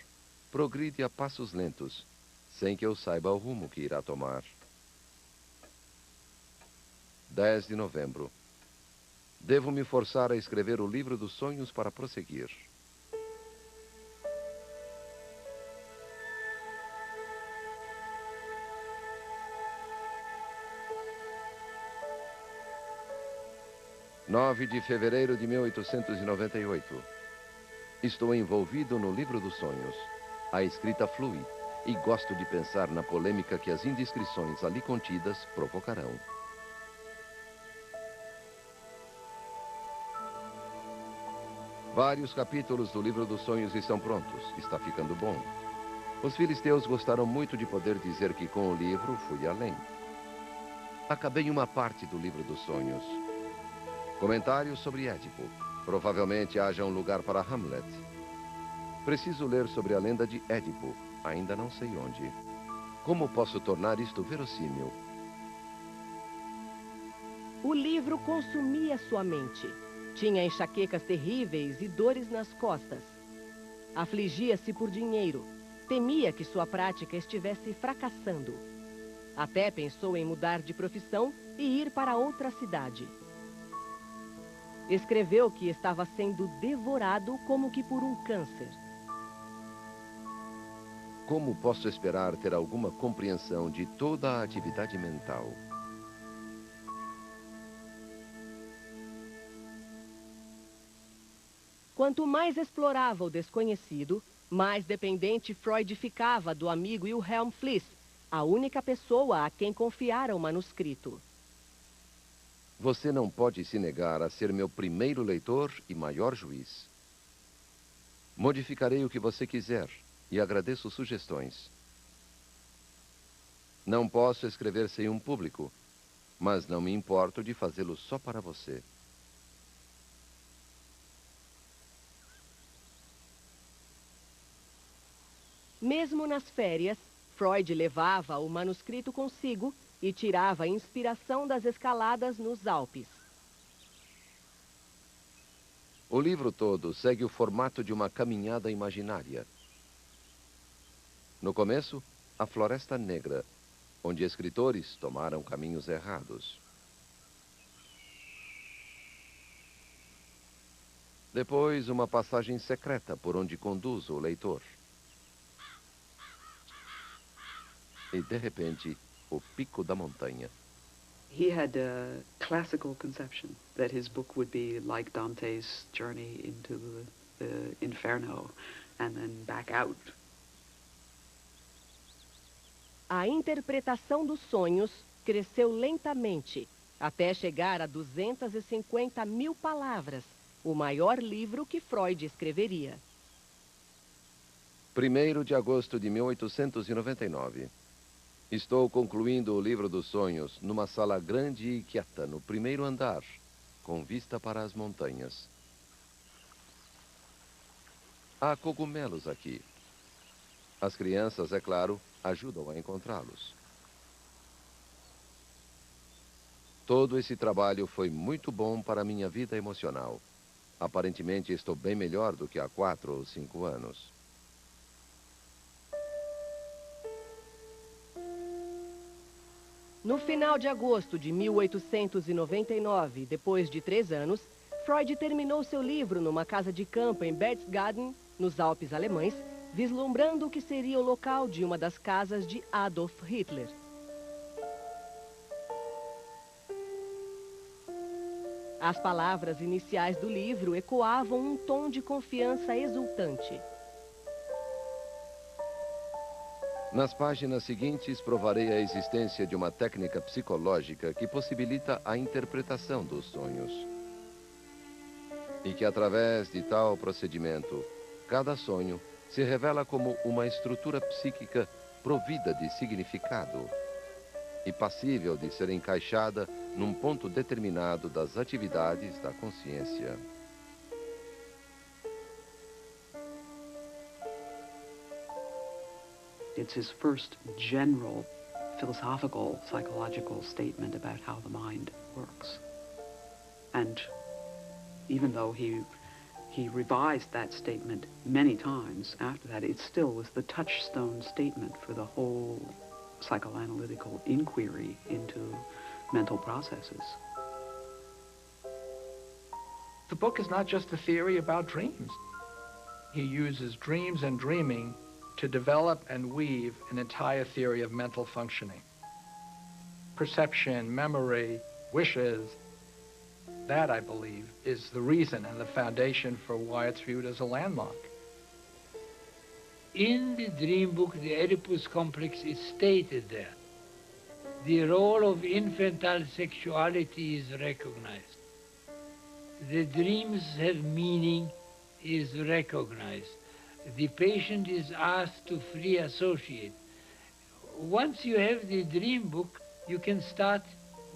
B: progride a passos lentos, sem que eu saiba o rumo que irá tomar. 10 de novembro. Devo me forçar a escrever o livro dos sonhos para prosseguir. (9 de fevereiro de 1898). Estou envolvido no livro dos sonhos. A escrita flui e gosto de pensar na polêmica que as indiscrições ali contidas provocarão. Vários capítulos do livro dos sonhos estão prontos. Está ficando bom. Os filisteus gostaram muito de poder dizer que com o livro fui além. Acabei uma parte do livro dos sonhos. Comentários sobre Édipo. Provavelmente haja um lugar para Hamlet. Preciso ler sobre a lenda de Édipo. Ainda não sei onde. Como posso tornar isto verossímil?
C: O livro consumia sua mente. Tinha enxaquecas terríveis e dores nas costas. Afligia-se por dinheiro. Temia que sua prática estivesse fracassando. Até pensou em mudar de profissão e ir para outra cidade. Escreveu que estava sendo devorado como que por um câncer.
B: Como posso esperar ter alguma compreensão de toda a atividade mental?
C: Quanto mais explorava o desconhecido, mais dependente Freud ficava do amigo Wilhelm Fliess, a única pessoa a quem confiara o manuscrito.
B: Você não pode se negar a ser meu primeiro leitor e maior juiz. Modificarei o que você quiser e agradeço sugestões. Não posso escrever sem um público, mas não me importo de fazê-lo só para você.
C: Mesmo nas férias, Freud levava o manuscrito consigo e tirava inspiração das escaladas nos Alpes.
B: O livro todo segue o formato de uma caminhada imaginária. No começo, a Floresta Negra, onde escritores tomaram caminhos errados. Depois, uma passagem secreta por onde conduz o leitor. E, de repente, o pico da montanha.
D: He had a classical conception that his book would be like Dante's journey into the Inferno and then back out.
C: A interpretação dos sonhos cresceu lentamente, até chegar a 250 mil palavras, o maior livro que Freud escreveria.
B: 1º de agosto de 1899. Estou concluindo o livro dos sonhos numa sala grande e quieta, no 1º andar, com vista para as montanhas. Há cogumelos aqui. As crianças, é claro, ajudam a encontrá-los. Todo esse trabalho foi muito bom para minha vida emocional. Aparentemente estou bem melhor do que há 4 ou 5 anos.
C: No final de agosto de 1899, depois de 3 anos, Freud terminou seu livro numa casa de campo em Berchtesgaden, nos Alpes alemães, vislumbrando o que seria o local de uma das casas de Adolf Hitler. As palavras iniciais do livro ecoavam um tom de confiança exultante.
B: Nas páginas seguintes, provarei a existência de uma técnica psicológica que possibilita a interpretação dos sonhos. E que, através de tal procedimento, cada sonho se revela como uma estrutura psíquica provida de significado e passível de ser encaixada num ponto determinado das atividades da consciência.
D: It's his first general philosophical, psychological statement about how the mind works. And even though he revised that statement many times after that, it still was the touchstone statement for the whole psychoanalytical inquiry into mental processes.
F: The book is not just a theory about dreams. He uses dreams and dreaming to develop and weave an entire theory of mental functioning. Perception, memory, wishes, that, I believe, is the reason and the foundation for why it's viewed as a landmark.
E: In the dream book, the Oedipus complex is stated there. The role of infantile sexuality is recognized. The dreams have meaning is recognized. The patient is asked to free associate. Once you have the dream book, you can start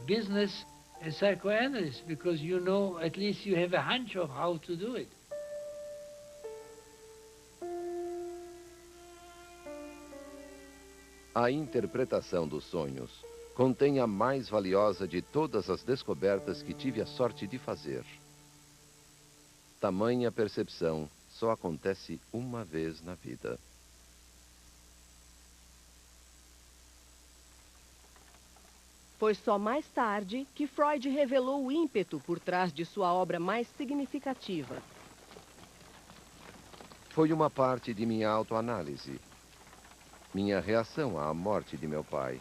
E: business as psychoanalyst because you know, at least you have a hunch of how to do it.
B: A interpretação dos sonhos contém a mais valiosa de todas as descobertas que tive a sorte de fazer. Tamanha percepção só acontece uma vez na vida.
C: Foi só mais tarde que Freud revelou o ímpeto por trás de sua obra mais significativa.
B: Foi uma parte de minha autoanálise. Minha reação à morte de meu pai.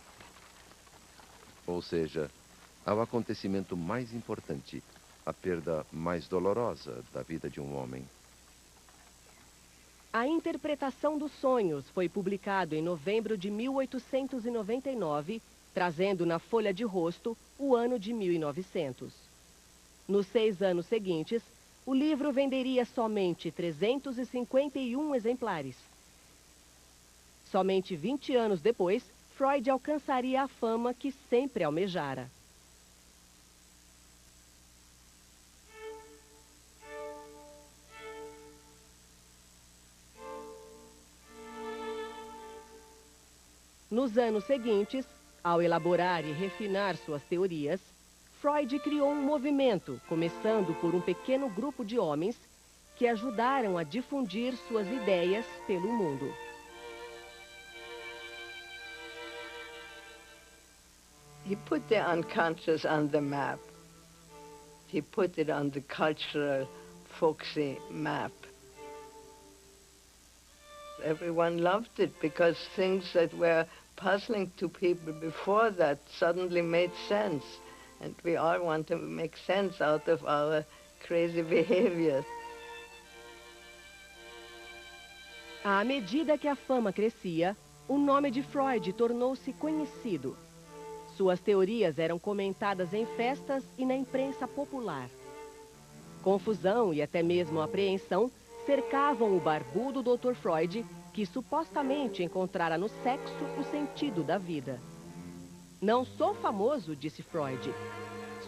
B: Ou seja, ao acontecimento mais importante, a perda mais dolorosa da vida de um homem.
C: A Interpretação dos Sonhos foi publicado em novembro de 1899, trazendo na folha de rosto o ano de 1900. Nos 6 anos seguintes, o livro venderia somente 351 exemplares. Somente 20 anos depois, Freud alcançaria a fama que sempre almejara. Nos anos seguintes, ao elaborar e refinar suas teorias, Freud criou um movimento, começando por um pequeno grupo de homens que ajudaram a difundir suas ideias pelo mundo.
J: He put the unconscious on the map. He put it on the cultural, folksy map. Everyone loved it because things that were puzzling to people before that suddenly made sense. And we all want to make sense out of our crazy behavior.
C: À medida que a fama crescia, o nome de Freud tornou-se conhecido. Suas teorias eram comentadas em festas e na imprensa popular. Confusão e até mesmo apreensão cercavam o barbudo Dr. Freud, que supostamente encontrara no sexo o sentido da vida. Não sou famoso, disse Freud.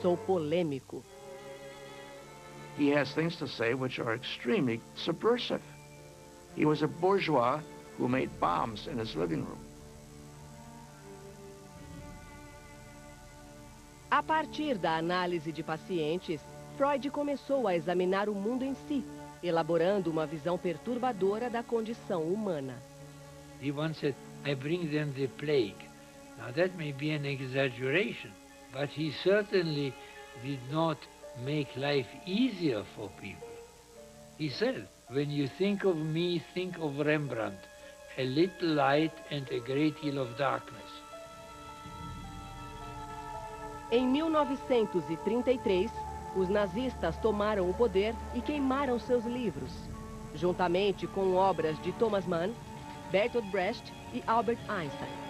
C: Sou polêmico.
G: He has things to say which are extremely subversive. He was a bourgeois who made bombs in his living room.
C: A partir da análise de pacientes, Freud começou a examinar o mundo em si, elaborando uma visão perturbadora da condição humana.
E: He once said, I bring them the plague. Now that may be an exaggeration, but he certainly did not make life easier for people. He said, when you think of me, think of Rembrandt, a little light and a great deal of darkness.
C: Em 1933, os nazistas tomaram o poder e queimaram seus livros, juntamente com obras de Thomas Mann, Bertolt Brecht e Albert Einstein.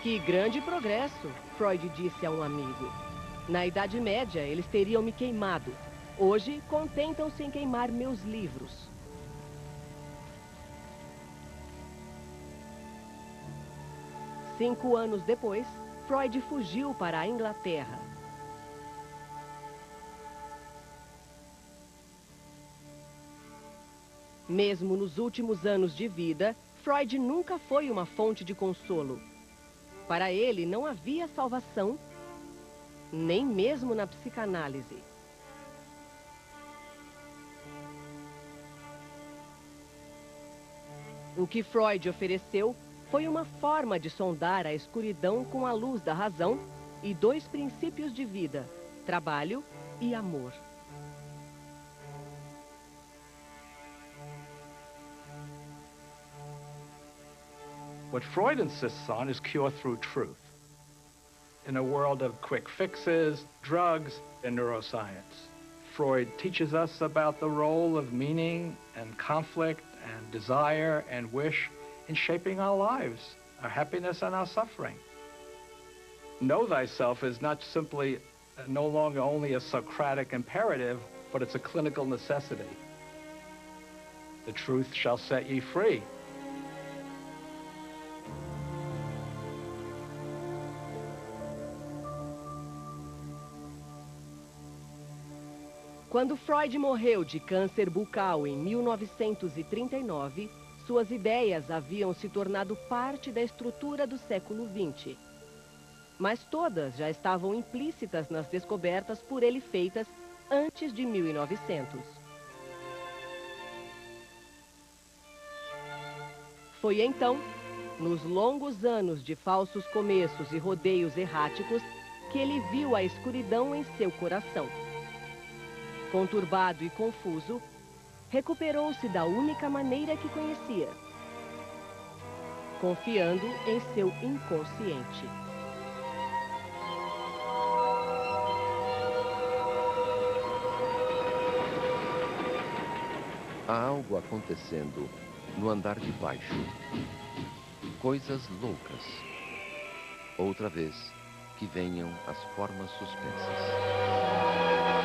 C: Que grande progresso, Freud disse a um amigo. Na Idade Média, eles teriam me queimado. Hoje, contentam-se em queimar meus livros. Cinco anos depois, Freud fugiu para a Inglaterra. Mesmo nos últimos anos de vida, Freud nunca foi uma fonte de consolo. Para ele, não havia salvação, nem mesmo na psicanálise. O que Freud ofereceu foi uma forma de sondar a escuridão com a luz da razão e dois princípios de vida, trabalho e amor.
F: What Freud insists on is cure through truth. In a world of quick fixes, drugs, and neuroscience, Freud teaches us about the role of meaning and conflict and desire and wish in shaping our lives, our happiness and our suffering. Know thyself is not simply, no longer only a Socratic imperative, but it's a clinical necessity. The truth shall set ye free.
C: Quando Freud morreu de câncer bucal em 1939, suas ideias haviam se tornado parte da estrutura do século XX. Mas todas já estavam implícitas nas descobertas por ele feitas antes de 1900. Foi então, nos longos anos de falsos começos e rodeios erráticos, que ele viu a escuridão em seu coração. Conturbado e confuso, recuperou-se da única maneira que conhecia, confiando em seu inconsciente.
B: Há algo acontecendo no andar de baixo. Coisas loucas. Outra vez, que venham as formas suspensas.